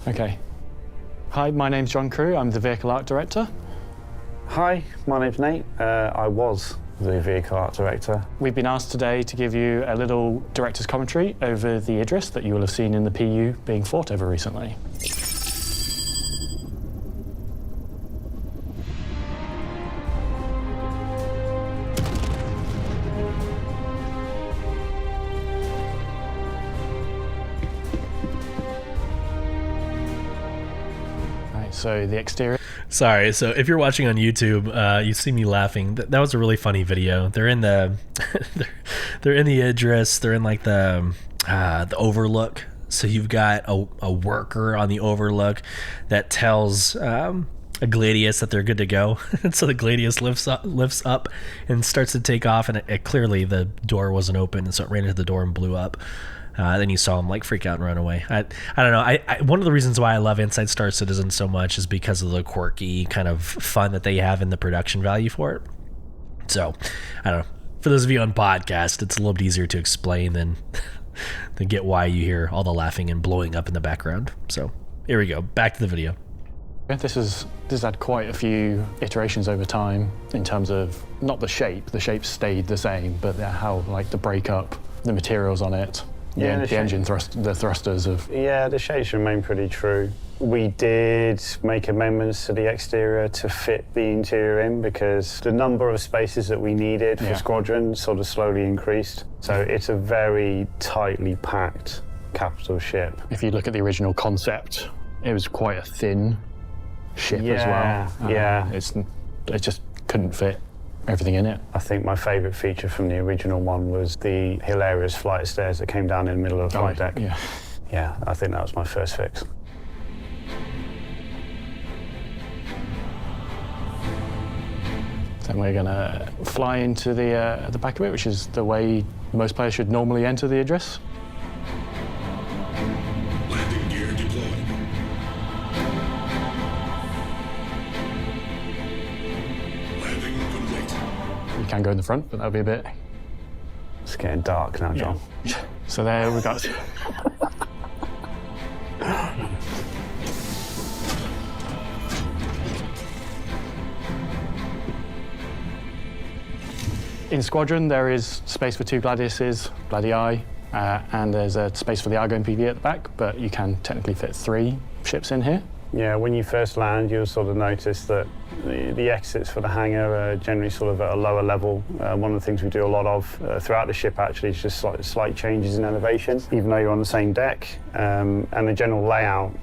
Speaker 5: Okay. Hi, my name's John Crew. I'm the vehicle art director.
Speaker 4: Hi, my name's Nate. I was the vehicle art director.
Speaker 5: We've been asked today to give you a little director's commentary over the Idris that you will have seen in the PU being fought over recently. So the exterior.
Speaker 1: Sorry, so if you're watching on YouTube, you see me laughing. That was a really funny video. They're in the they're in the Idris. They're in like the overlook. So you've got a worker on the overlook that tells a Gladius that they're good to go. And so the Gladius lifts up and starts to take off, and it clearly the door wasn't open, and so it ran into the door and blew up. Then you saw him like freak out and run away. I don't know. I one of the reasons why I love Inside Star Citizen so much is because of the quirky kind of fun that they have in the production value for it. So I don't know. For those of you on podcast, it's a little bit easier to explain than get why you hear all the laughing and blowing up in the background. So here we go. Back to the video.
Speaker 5: This has had quite a few iterations over time in terms of not the shape. The shape stayed the same, but how like the breakup, the materials on it.
Speaker 4: Yeah,
Speaker 5: the engine the thrusters of...
Speaker 4: Yeah, the shapes remain pretty true. We did make amendments to the exterior to fit the interior in because the number of spaces that we needed for Squadron sort of slowly increased. So it's a very tightly packed capital ship.
Speaker 5: If you look at the original concept, it was quite a thin ship as well.
Speaker 4: Yeah.
Speaker 5: It just couldn't fit everything in it.
Speaker 4: I think my favourite feature from the original one was the hilarious flight of stairs that came down in the middle of the flight deck. Yeah, I think that was my first fix.
Speaker 5: Then we're gonna fly into the back of it, which is the way most players should normally enter the Idris.
Speaker 6: Landing gear deployed. Landing complete.
Speaker 5: You can go in the front, but that'll be a bit...
Speaker 4: It's getting dark now, John.
Speaker 5: So there we got... In Squadron, there is space for 2 Gladiuses, Gladii, and there's a space for the Argo MPV at the back, but you can technically fit 3 ships in here.
Speaker 4: Yeah, when you first land, you'll sort of notice that the exits for the hangar are generally sort of at a lower level. One of the things we do a lot of throughout the ship actually is just slight changes in elevation, even though you're on the same deck. And the general layout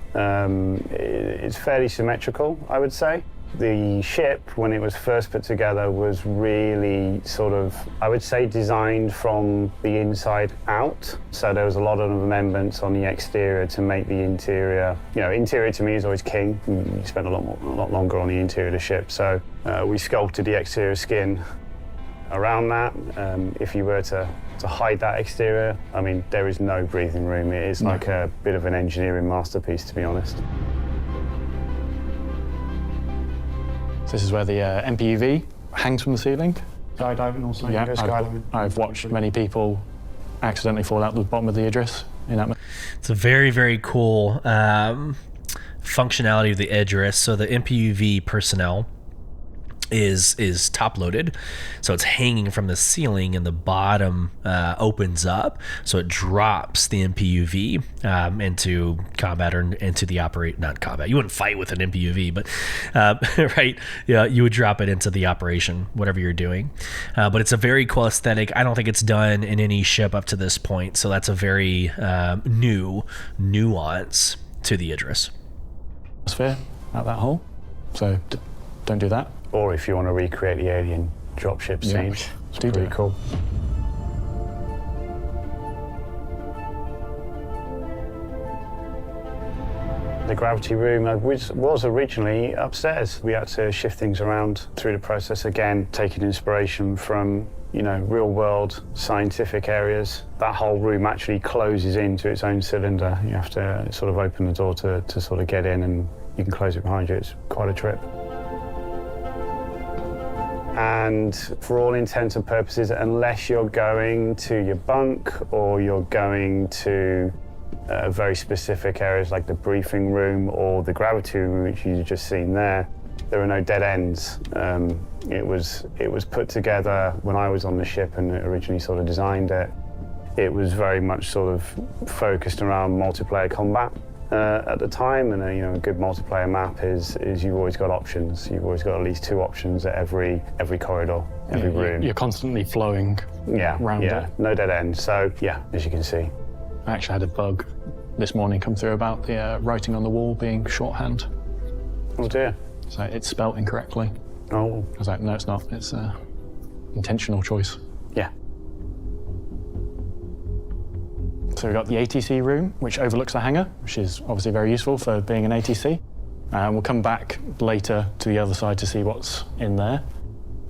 Speaker 4: is fairly symmetrical, I would say. The ship, when it was first put together, was really sort of, I would say, designed from the inside out. So there was a lot of amendments on the exterior to make the interior, interior to me is always king. You spend a lot longer on the interior of the ship. So we sculpted the exterior skin around that. If you were to hide that exterior, I mean, there is no breathing room. It is like a bit of an engineering masterpiece, to be honest.
Speaker 5: This is where the MPUV hangs from the ceiling.
Speaker 4: Skydiving also.
Speaker 5: Yeah, I've watched many people accidentally fall out the bottom of the Idris in that.
Speaker 1: It's a very, very cool functionality of the Idris. So the MPUV personnel is top loaded, so it's hanging from the ceiling, and the bottom opens up, so it drops the MPUV into combat or into the not combat. You wouldn't fight with an MPUV, but right, yeah, you would drop it into the operation, whatever you're doing. But it's a very cool aesthetic. I don't think it's done in any ship up to this point, so that's a very new nuance to the Idris.
Speaker 5: Atmosphere out that hole, so don't do that.
Speaker 4: Or if you want to recreate the alien dropship scene, it's pretty cool. The gravity room was originally upstairs. We had to shift things around through the process again, taking inspiration from real-world scientific areas. That whole room actually closes into its own cylinder. You have to sort of open the door to sort of get in, and you can close it behind you. It's quite a trip. And for all intents and purposes, unless you're going to your bunk or you're going to very specific areas like the briefing room or the gravity room, which you've just seen there are no dead ends. It was put together when I was on the ship and originally sort of designed it. It was very much sort of focused around multiplayer combat at the time, and a good multiplayer map is you've always got options. You've always got at least 2 options at every corridor, every room.
Speaker 5: You're constantly flowing around it.
Speaker 4: No dead end. So as you can see.
Speaker 5: I actually had a bug this morning come through about the writing on the wall being shorthand.
Speaker 4: Oh dear.
Speaker 5: So it's spelt incorrectly.
Speaker 4: Oh.
Speaker 5: I was like, no, it's not. It's an intentional choice.
Speaker 4: Yeah.
Speaker 5: So we've got the ATC room, which overlooks the hangar, which is obviously very useful for being an ATC. We'll come back later to the other side to see what's in there.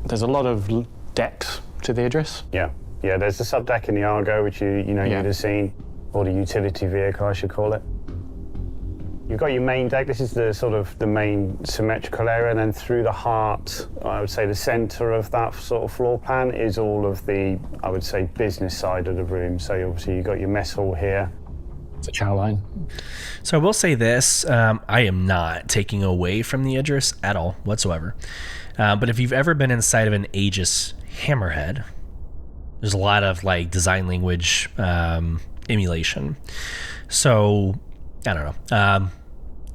Speaker 5: There's a lot of decks to the Idris.
Speaker 4: Yeah. There's the subdeck in the Argo, which you'd have seen, or the utility vehicle, I should call it. You've got your main deck. This is the sort of the main symmetrical area, and then through the heart, I would say the center of that sort of floor plan is all of the, I would say, business side of the room. So obviously you've got your mess hall here.
Speaker 5: It's a chow line.
Speaker 1: So I will say this, I am not taking away from the Idris at all whatsoever. But if you've ever been inside of an Aegis Hammerhead, there's a lot of like design language emulation. So I don't know.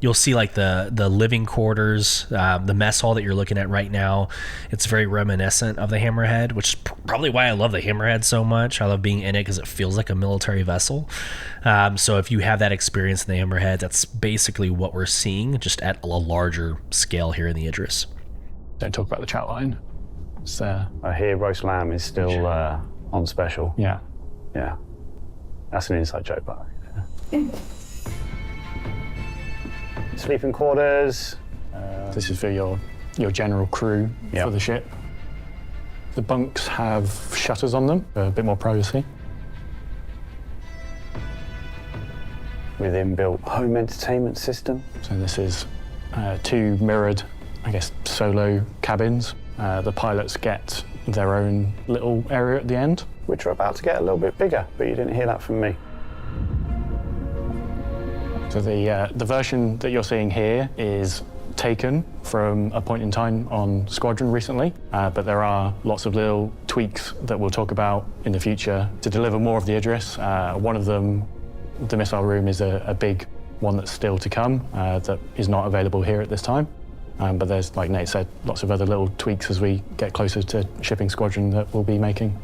Speaker 1: You'll see like the living quarters, the mess hall that you're looking at right now. It's very reminiscent of the Hammerhead, which is probably why I love the Hammerhead so much. I love being in it because it feels like a military vessel. So if you have that experience in the Hammerhead, that's basically what we're seeing, just at a larger scale here in the Idris.
Speaker 5: Don't talk about the chat line. It's,
Speaker 4: I hear roast lamb is still on special.
Speaker 5: Yeah.
Speaker 4: That's an inside joke, by the way. Sleeping quarters.
Speaker 5: This is for your general crew for the ship. The bunks have shutters on them for a bit more privacy.
Speaker 4: With inbuilt home entertainment system.
Speaker 5: So this is 2 mirrored, I guess, solo cabins. The pilots get their own little area at the end.
Speaker 4: Which are about to get a little bit bigger, but you didn't hear that from me.
Speaker 5: So the version that you're seeing here is taken from a point in time on Squadron recently, but there are lots of little tweaks that we'll talk about in the future to deliver more of the Idris. One of them, the missile room, is a big one that's still to come that is not available here at this time. But there's, like Nate said, lots of other little tweaks as we get closer to shipping Squadron that we'll be making.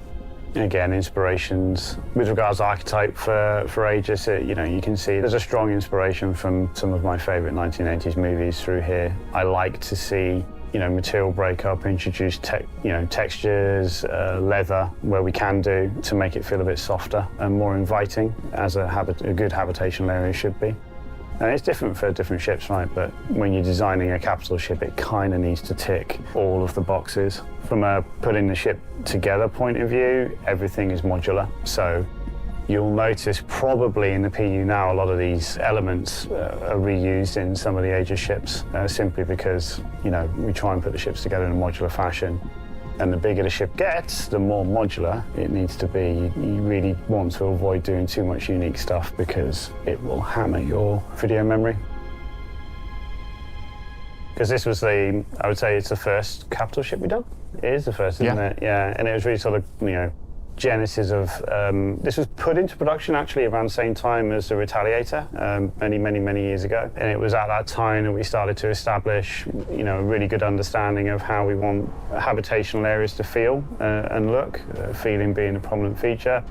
Speaker 4: Again, inspirations with regards to archetype for Aegis. You can see there's a strong inspiration from some of my favourite 1980s movies through here. I like to see material breakup, introduce textures, leather where we can do to make it feel a bit softer and more inviting, as a good habitational area should be. And it's different for different ships, right? But when you're designing a capital ship, it kind of needs to tick all of the boxes. From a putting the ship together point of view, everything is modular. So you'll notice probably in the PU now, a lot of these elements are reused in some of the Aegis ships, simply because, we try and put the ships together in a modular fashion. And the bigger the ship gets, the more modular it needs to be. You really want to avoid doing too much unique stuff because it will hammer your video memory. Because this was I would say it's the first capital ship we've done. It is the first, isn't it? Yeah, and it was really sort of, genesis of, this was put into production actually around the same time as the Retaliator, many years ago. And it was at that time that we started to establish, a really good understanding of how we want habitational areas to feel and look, feeling being a prominent feature.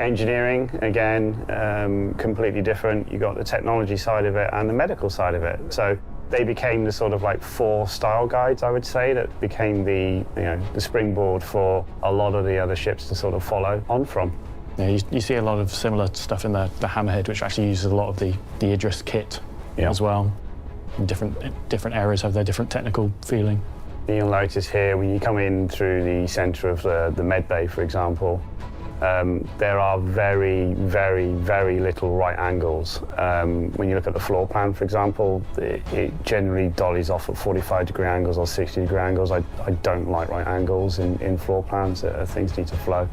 Speaker 4: Engineering, again, completely different. You got the technology side of it and the medical side of it. So they became the sort of like 4 style guides, I would say, that became the springboard for a lot of the other ships to sort of follow on from.
Speaker 5: Yeah, you see a lot of similar stuff in the Hammerhead, which actually uses a lot of the Idris kit as well. Different areas have their different technical feeling.
Speaker 4: You'll notice here when you come in through the centre of the med bay, for example, There are very, very, very little right angles. When you look at the floor plan, for example, it generally dollies off at 45-degree angles or 60-degree angles. I don't like right angles in floor plans. Things need to flow.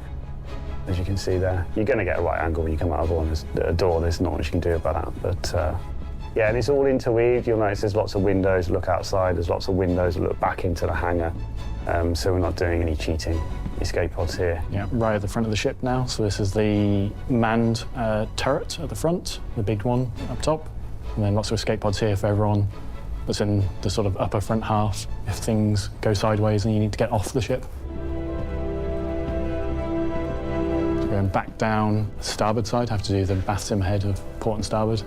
Speaker 4: As you can see there, you're going to get a right angle when you come out of a door. There's not much you can do about that. But yeah, and it's all interweaved. You'll notice there's lots of windows that look outside. There's lots of windows that look back into the hangar. So we're not doing any cheating. Escape pods here.
Speaker 5: Yeah, right at the front of the ship now. So this is the manned turret at the front, the big one up top. And then lots of escape pods here for everyone that's in the sort of upper front half if things go sideways and you need to get off the ship. Going back down the starboard side, have to do the bath sim head of port and starboard.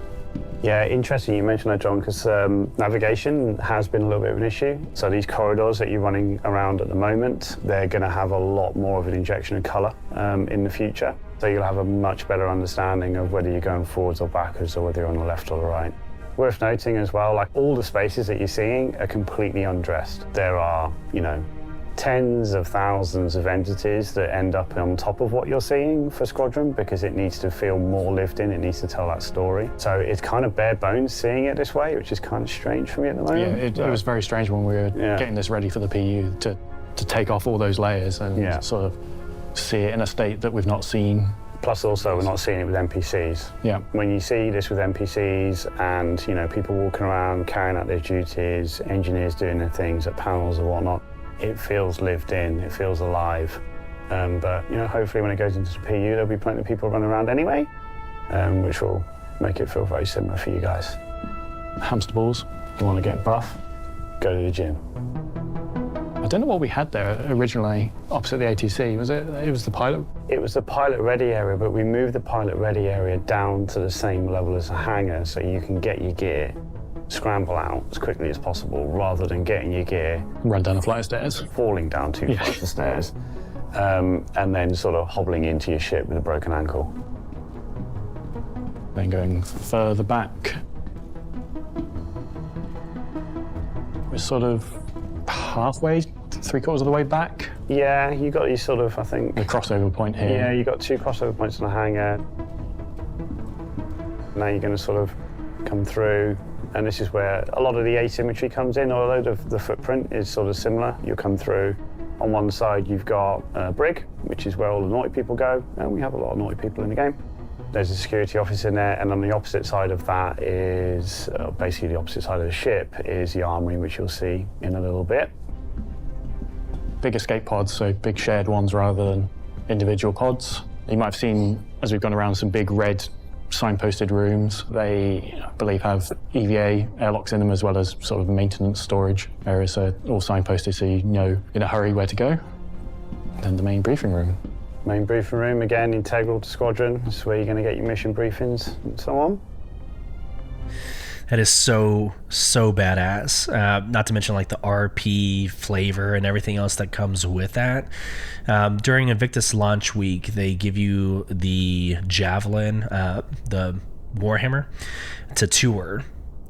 Speaker 4: Yeah, interesting you mentioned that, John, because navigation has been a little bit of an issue. So these corridors that you're running around at the moment, they're going to have a lot more of an injection of colour in the future. So you'll have a much better understanding of whether you're going forwards or backwards or whether you're on the left or the right. Worth noting as well, like all the spaces that you're seeing are completely undressed. There are, tens of thousands of entities that end up on top of what you're seeing for Squadron because it needs to feel more lived in, it needs to tell that story. So it's kind of bare bones seeing it this way, which is kind of strange for me at the moment.
Speaker 5: Yeah, it was very strange when we were getting this ready for the PU to take off all those layers and sort of see it in a state that we've not seen.
Speaker 4: Plus also we're not seeing it with NPCs.
Speaker 5: Yeah.
Speaker 4: When you see this with NPCs and people walking around carrying out their duties, engineers doing their things at panels or whatnot, it feels lived in, it feels alive. But hopefully when it goes into the PU, there'll be plenty of people running around anyway, which will make it feel very similar for you guys.
Speaker 5: Hamster balls.
Speaker 4: You want to get buff? Go to the gym.
Speaker 5: I don't know what we had there originally opposite the ATC. Was it? It was the pilot?
Speaker 4: It was the pilot ready area, but we moved the pilot ready area down to the same level as the hangar so you can get your gear, scramble out as quickly as possible rather than getting your gear,
Speaker 5: run down a flight of stairs,
Speaker 4: falling down 2 flights of stairs, and then sort of hobbling into your ship with a broken ankle.
Speaker 5: Then going further back, we're sort of halfway, 3/4 of the way back.
Speaker 4: Yeah, you got your sort of, I think,
Speaker 5: the crossover point here.
Speaker 4: Yeah, you got 2 crossover points on the hangar. Now you're going to sort of come through. And this is where a lot of the asymmetry comes in, although the footprint is sort of similar. You'll come through. On one side, you've got Brig, which is where all the naughty people go, and we have a lot of naughty people in the game. There's a security office in there, and on the opposite side of that is, basically the opposite side of the ship, is the armory, which you'll see in a little bit.
Speaker 5: Big escape pods, so big shared ones rather than individual pods. You might have seen, as we've gone around, some big red signposted rooms. They, I believe, have EVA airlocks in them as well as sort of maintenance storage areas, so all signposted so you know in a hurry where to go. Then the main briefing room.
Speaker 4: Main briefing room, again, integral to Squadron. This is where you're going to get your mission briefings and so on.
Speaker 1: That is so badass. Not to mention like the RP flavor and everything else that comes with that. During Invictus launch week, they give you the Javelin, the Warhammer, to tour.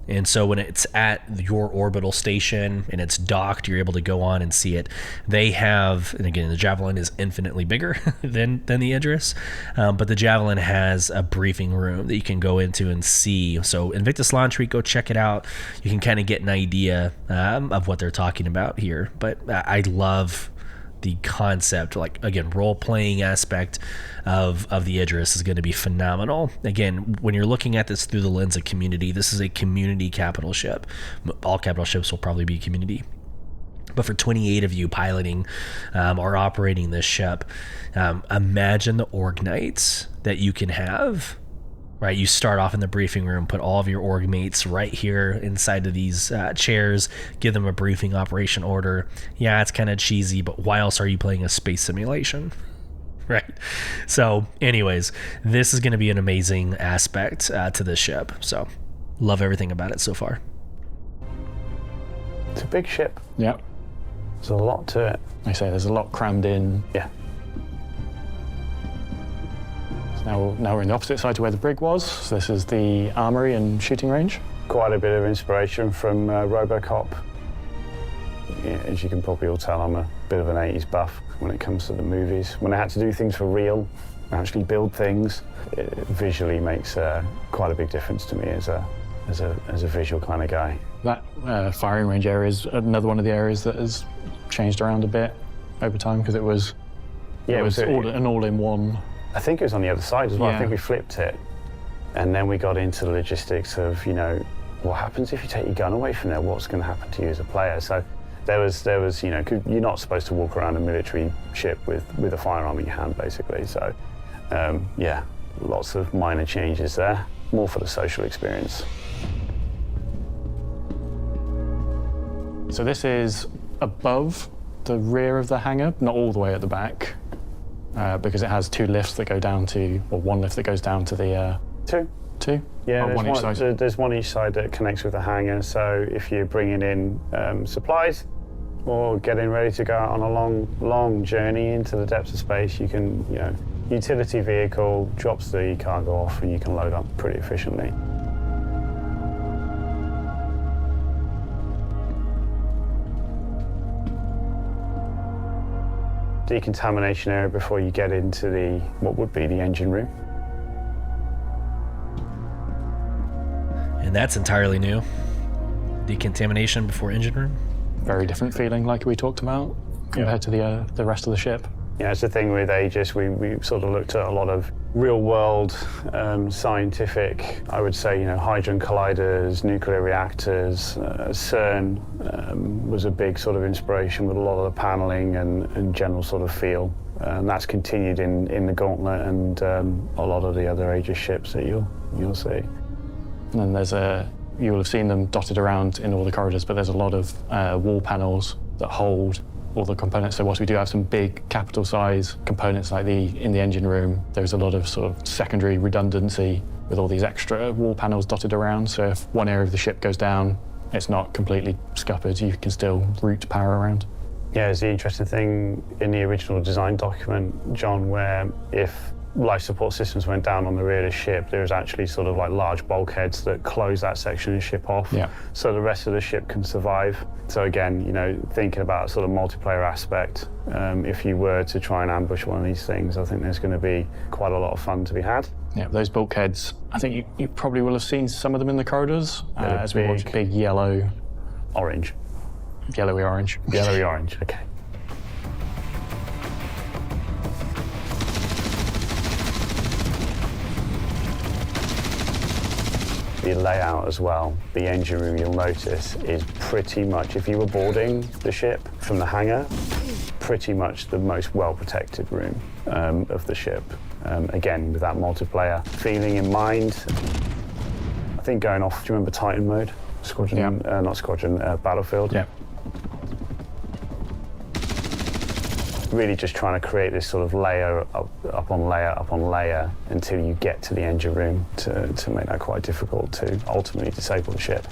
Speaker 1: And so when it's at your orbital station and it's docked, you're able to go on and see it. They have, and again, the Javelin is infinitely bigger than the Idris, but the Javelin has a briefing room that you can go into and see. So Invictus launch week, go check it out. You can kind of get an idea of what they're talking about here. But I love the concept, like, again, role-playing aspect of the Idris is going to be phenomenal. Again, when you're looking at this through the lens of community, this is a community capital ship. All capital ships will probably be community. But for 28 of you piloting or operating this ship, imagine the org nights that you can have. Right, you start off in the briefing room, put all of your org mates right here inside of these chairs, give them a briefing operation order. Yeah, it's kind of cheesy, but why else are you playing a space simulation? Right. So anyways, this is going to be an amazing aspect to this ship. So love everything about it so far.
Speaker 4: It's a big ship.
Speaker 5: Yeah.
Speaker 4: There's a lot to it.
Speaker 5: Like I say, there's a lot crammed in.
Speaker 4: Yeah.
Speaker 5: Now we're in the opposite side to where the brig was. So this is the armory and shooting range.
Speaker 4: Quite a bit of inspiration from RoboCop. Yeah, as you can probably all tell, I'm a bit of an 80s buff when it comes to the movies. When I had to do things for real, actually build things, it visually makes quite a big difference to me as a visual kind of guy.
Speaker 5: That firing range area is another one of the areas that has changed around a bit over time, because it was an all-in-one.
Speaker 4: I think it was on the other side as well.
Speaker 5: Yeah.
Speaker 4: I think we flipped it, and then we got into the logistics of, you know, what happens if you take your gun away from there? What's going to happen to you as a player? So there was, you know, you're not supposed to walk around a military ship with a firearm in your hand, basically. So yeah, lots of minor changes there, more for the social experience.
Speaker 5: So this is above the rear of the hangar, not all the way at the back, because it has two lifts that go down to, or one lift that goes down to the... Two?
Speaker 4: Yeah,
Speaker 5: one each side.
Speaker 4: There's one each side that connects with the hangar, so if you're bringing in supplies or getting ready to go out on a long journey into the depths of space, you can, you know, utility vehicle drops the cargo off and you can load up pretty efficiently. Decontamination area before you get into what would be the engine room.
Speaker 1: And that's entirely new. Decontamination before engine room.
Speaker 5: Very different feeling, like we talked about, compared to the rest of the ship.
Speaker 4: Yeah, it's the thing with Aegis, we sort of looked at a lot of real-world scientific, I would say, you know, hydrogen colliders, nuclear reactors. CERN was a big sort of inspiration with a lot of the paneling and general sort of feel. And that's continued in the Gauntlet and a lot of the other Aegis ships that you'll see.
Speaker 5: And then you'll have seen them dotted around in all the corridors, but there's a lot of wall panels that hold all the components. So whilst we do have some big capital size components like in the engine room, there's a lot of sort of secondary redundancy with all these extra wall panels dotted around. So if one area of the ship goes down, it's not completely scuppered. You can still route power around.
Speaker 4: Yeah, it's the interesting thing in the original design document, John, where if life support systems went down on the rear of the ship, there was actually sort of like large bulkheads that close that section of the ship off, so the rest of the ship can survive. So again, you know, thinking about sort of multiplayer aspect, if you were to try and ambush one of these things, I think there's going to be quite a lot of fun to be had.
Speaker 5: Yeah, those bulkheads, I think you probably will have seen some of them in the corridors, as we watch big yellowy orange.
Speaker 4: Yellowy orange, okay. The layout as well, the engine room, you'll notice, is pretty much, if you were boarding the ship from the hangar, pretty much the most well-protected room of the ship. Again, with that multiplayer feeling in mind. I think going off, do you remember Titan mode? Squadron, not Squadron, Battlefield.
Speaker 5: Yeah.
Speaker 4: Really just trying to create this sort of layer up on layer until you get to the engine room to make that quite difficult to ultimately disable the ship.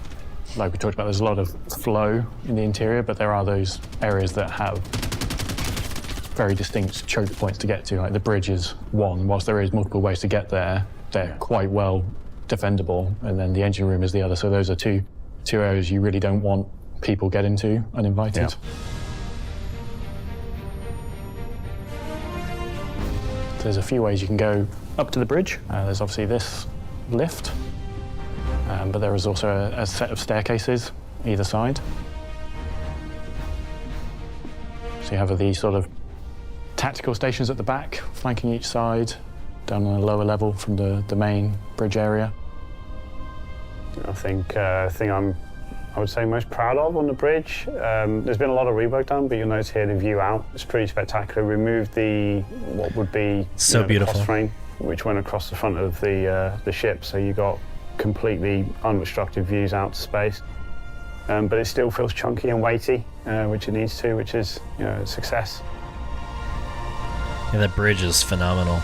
Speaker 5: Like we talked about, there's a lot of flow in the interior, but there are those areas that have very distinct choke points to get to. Like the bridge is one, whilst there is multiple ways to get there, they're quite well defendable, and then the engine room is the other. So those are two areas you really don't want people getting to uninvited.
Speaker 4: Yeah.
Speaker 5: There's a few ways you can go up to the bridge. There's obviously this lift, but there is also a set of staircases either side. So you have these sort of tactical stations at the back, flanking each side, down on a lower level from the main bridge area.
Speaker 4: I think I would say most proud of on the bridge. There's been a lot of rework done, but you'll notice here the view out. It's pretty spectacular. Removed what would be
Speaker 1: so beautiful
Speaker 4: the cross frame, which went across the front of the ship, so you got completely unobstructed views out to space. But it still feels chunky and weighty, which it needs to, which is a success.
Speaker 1: Yeah, that bridge is phenomenal.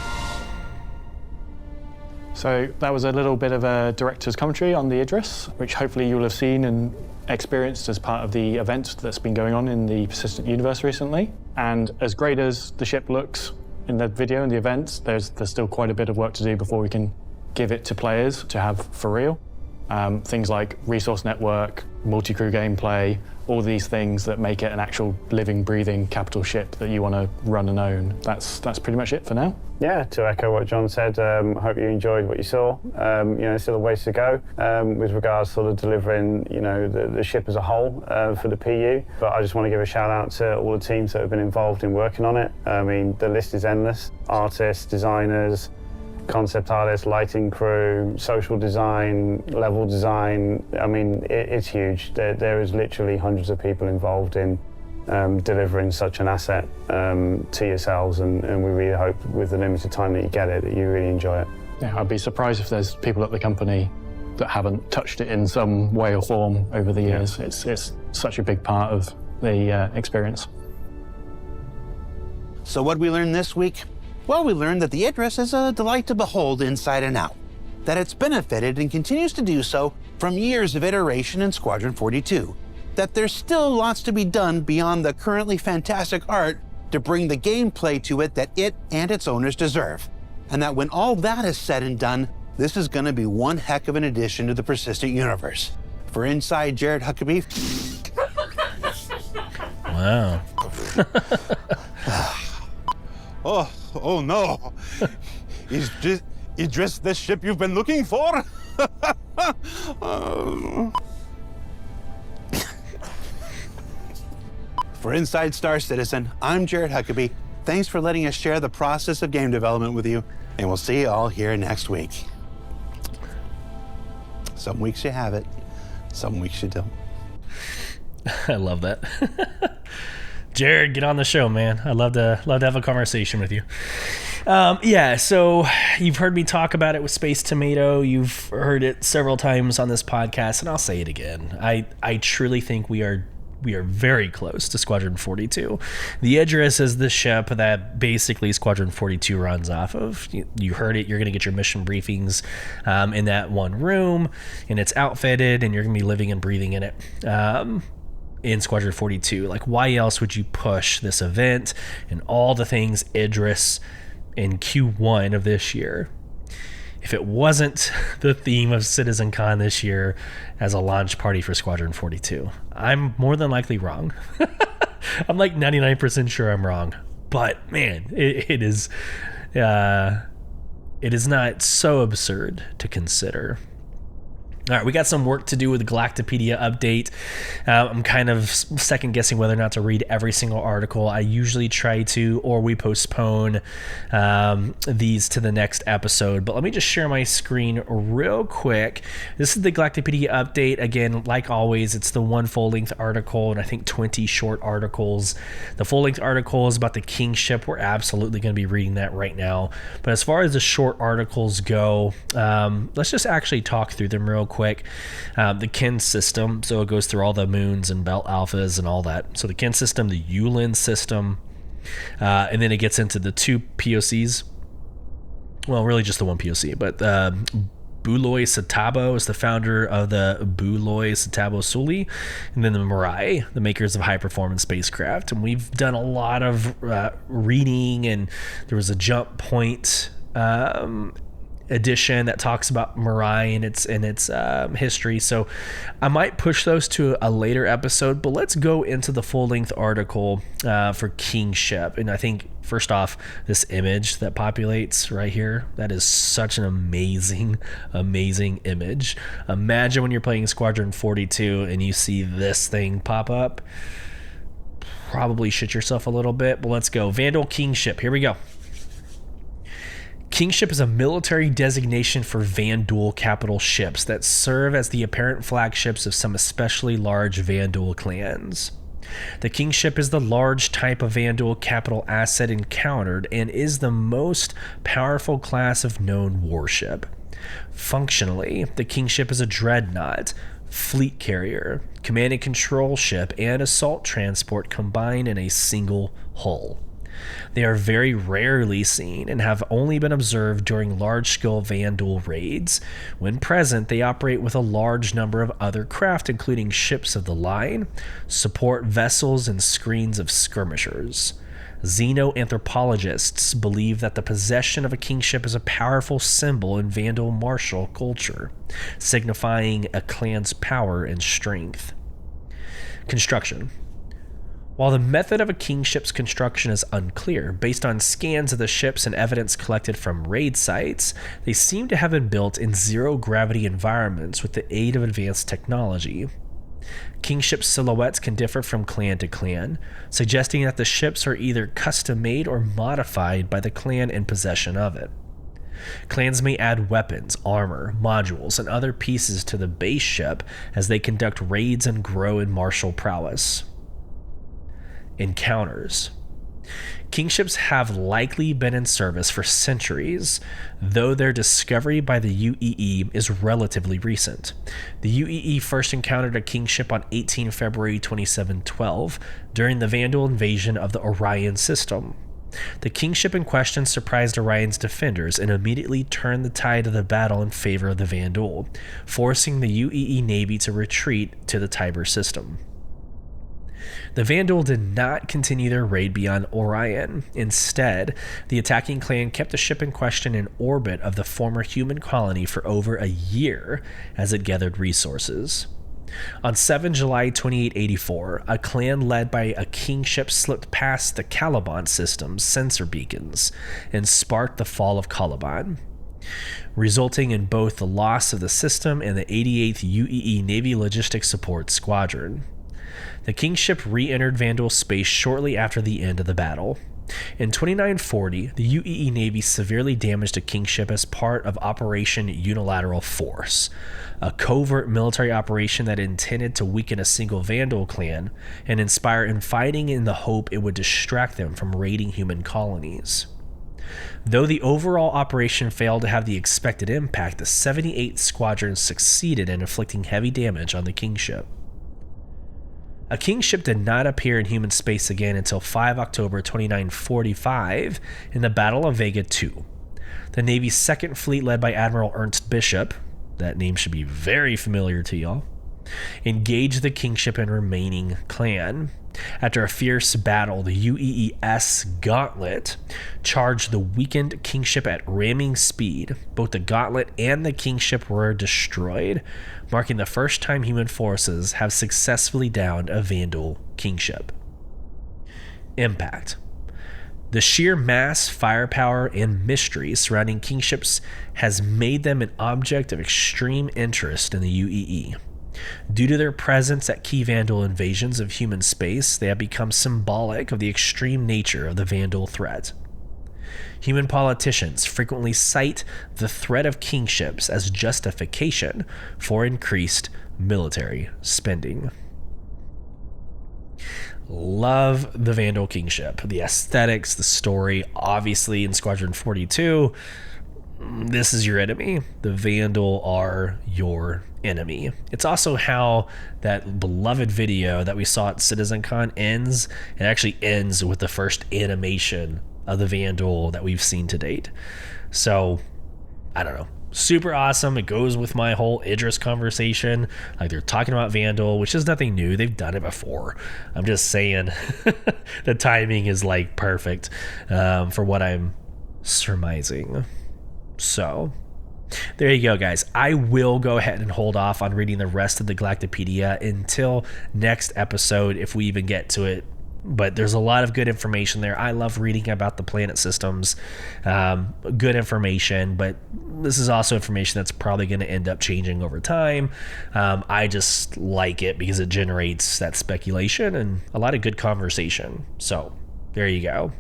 Speaker 5: So that was a little bit of a director's commentary on the Idris, which hopefully you'll have seen and experienced as part of the event that's been going on in the Persistent Universe recently. And as great as the ship looks in the video and the events, there's still quite a bit of work to do before we can give it to players to have for real. Things like resource network, multi-crew gameplay, all these things that make it an actual living, breathing capital ship that you want to run and own. That's pretty much it for now.
Speaker 4: Yeah, to echo what John said, I hope you enjoyed what you saw. Still a ways to go with regards to sort of delivering, the ship as a whole for the PU. But I just want to give a shout out to all the teams that have been involved in working on it. I mean, the list is endless. Artists, designers, concept artists, lighting crew, social design, level design. I mean, it's huge. There is literally hundreds of people involved in delivering such an asset to yourselves, and we really hope with the limited time that you get it, that you really enjoy it.
Speaker 5: Yeah, I'd be surprised if there's people at the company that haven't touched it in some way or form over the years. It's such a big part of the experience.
Speaker 3: So what we learned this week? Well, we learned that the Idris is a delight to behold inside and out, that it's benefited and continues to do so from years of iteration in Squadron 42, that there's still lots to be done beyond the currently fantastic art to bring the gameplay to it that it and its owners deserve, and that when all that is said and done, this is going to be one heck of an addition to the persistent universe. For Inside Jared Huckabee.
Speaker 1: Wow.
Speaker 3: Oh no! Is Idris the ship you've been looking for? For Inside Star Citizen, I'm Jared Huckabee. Thanks for letting us share the process of game development with you, and we'll see you all here next week. Some weeks you have it, some weeks you don't.
Speaker 1: I love that. Jared, get on the show, man. I'd love to have a conversation with you. So you've heard me talk about it with Space Tomato. You've heard it several times on this podcast, and I'll say it again. I truly think we are very close to Squadron 42. The Idris is the ship that basically Squadron 42 runs off of. You heard it. You're going to get your mission briefings in that one room, and it's outfitted, and you're going to be living and breathing in it. In Squadron 42. Like, why else would you push this event and all the things Idris in Q1 of this year if it wasn't the theme of CitizenCon this year as a launch party for Squadron 42? I'm more than likely wrong. I'm like 99% sure I'm wrong, but man, it is not so absurd to consider. All right, we got some work to do with the Galactapedia update. I'm kind of second guessing whether or not to read every single article. I usually try to, or we postpone these to the next episode. But let me just share my screen real quick. This is the Galactapedia update. Again, like always, it's the one full-length article and I think 20 short articles. The full-length article is about the Kingship. We're absolutely going to be reading that right now. But as far as the short articles go, let's just actually talk through them real quick. The Kin system, so it goes through all the moons and belt alphas and all that. So the Kin system, the Yulin system, and then it gets into the two POCs. Well, really just the one POC, but Buloy Satabo is the founder of the Buloy Satabo Suli, and then the Mirai, the makers of high-performance spacecraft. And we've done a lot of reading, and there was a Jump Point edition that talks about Mirai and its history, so I might push those to a later episode. But let's go into the full-length article for Kingship. And I think first off, this image that populates right here, that is such an amazing image. Imagine when you're playing Squadron 42 and you see this thing pop up, probably shit yourself a little bit. But let's go. Vandal Kingship, here we go. Kingship is a military designation for Vanduul capital ships that serve as the apparent flagships of some especially large Vanduul clans. The Kingship is the large type of Vanduul capital asset encountered and is the most powerful class of known warship. Functionally, the Kingship is a dreadnought, fleet carrier, command and control ship, and assault transport combined in a single hull. They are very rarely seen and have only been observed during large-scale Vanduul raids. When present, they operate with a large number of other craft, including ships of the line, support vessels, and screens of skirmishers. Xenoanthropologists believe that the possession of a kingship is a powerful symbol in Vandal martial culture, signifying a clan's power and strength. Construction. While the method of a kingship's construction is unclear, based on scans of the ships and evidence collected from raid sites, they seem to have been built in zero-gravity environments with the aid of advanced technology. Kingship silhouettes can differ from clan to clan, suggesting that the ships are either custom-made or modified by the clan in possession of it. Clans may add weapons, armor, modules, and other pieces to the base ship as they conduct raids and grow in martial prowess. Encounters. Kingships have likely been in service for centuries, though their discovery by the UEE is relatively recent. The UEE first encountered a kingship on 18 February 2712 during the Vandal invasion of the Orion system. The kingship in question surprised Orion's defenders and immediately turned the tide of the battle in favor of the Vandal, forcing the UEE Navy to retreat to the Tiber system. The Vandal did not continue their raid beyond Orion. Instead, the attacking clan kept the ship in question in orbit of the former human colony for over a year as it gathered resources. On 7 July 2884, a clan led by a kingship slipped past the Caliban system's sensor beacons and sparked the fall of Caliban, resulting in both the loss of the system and the 88th UEE Navy Logistics Support Squadron. The kingship re-entered Vandal space shortly after the end of the battle. In 2940, the UEE Navy severely damaged a kingship as part of Operation Unilateral Force, a covert military operation that intended to weaken a single Vandal clan and inspire infighting in the hope it would distract them from raiding human colonies. Though the overall operation failed to have the expected impact, the 78th Squadron succeeded in inflicting heavy damage on the kingship. A kingship did not appear in human space again until 5 October 2945 in the Battle of Vega II. The Navy's Second Fleet, led by Admiral Ernst Bishop, that name should be very familiar to y'all, engaged the kingship and remaining clan. After a fierce battle, the UEES Gauntlet charged the weakened kingship at ramming speed. Both the Gauntlet and the kingship were destroyed, marking the first time human forces have successfully downed a Vandal kingship. Impact. The sheer mass, firepower, and mystery surrounding kingships has made them an object of extreme interest in the UEE. Due to their presence at key Vandal invasions of human space, they have become symbolic of the extreme nature of the Vandal threat. Human politicians frequently cite the threat of kingships as justification for increased military spending. Love the Vandal kingship. The aesthetics, the story, obviously in Squadron 42, this is your enemy. The Vandal are your enemy. It's also how that beloved video that we saw at CitizenCon ends. It actually ends with the first animation of the Vandal that we've seen to date. So, I don't know. Super awesome. It goes with my whole Idris conversation. Like, they're talking about Vandal, which is nothing new. They've done it before. I'm just saying the timing is like perfect for what I'm surmising. So there you go, guys. I will go ahead and hold off on reading the rest of the Galactapedia until next episode, if we even get to it. But there's a lot of good information there. I love reading about the planet systems. Good information, but this is also information that's probably going to end up changing over time. I just like it because it generates that speculation and a lot of good conversation. So there you go.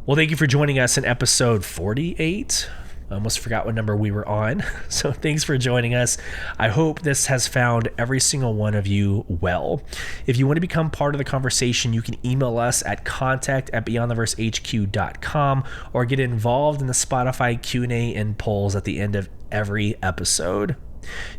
Speaker 1: Well, thank you for joining us in episode 48. I almost forgot what number we were on. So thanks for joining us. I hope this has found every single one of you well. If you want to become part of the conversation, you can email us at contact@beyondtheversehq.com or get involved in the Spotify Q&A and polls at the end of every episode.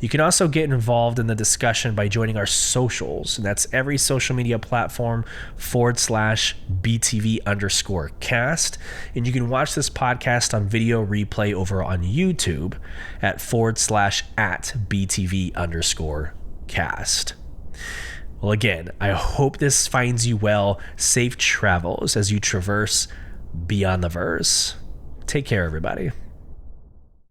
Speaker 1: You can also get involved in the discussion by joining our socials, and that's every social media platform /BTV_cast. And you can watch this podcast on video replay over on YouTube at /@BTV_cast. Well, again, I hope this finds you well. Safe travels as you traverse beyond the verse. Take care, everybody.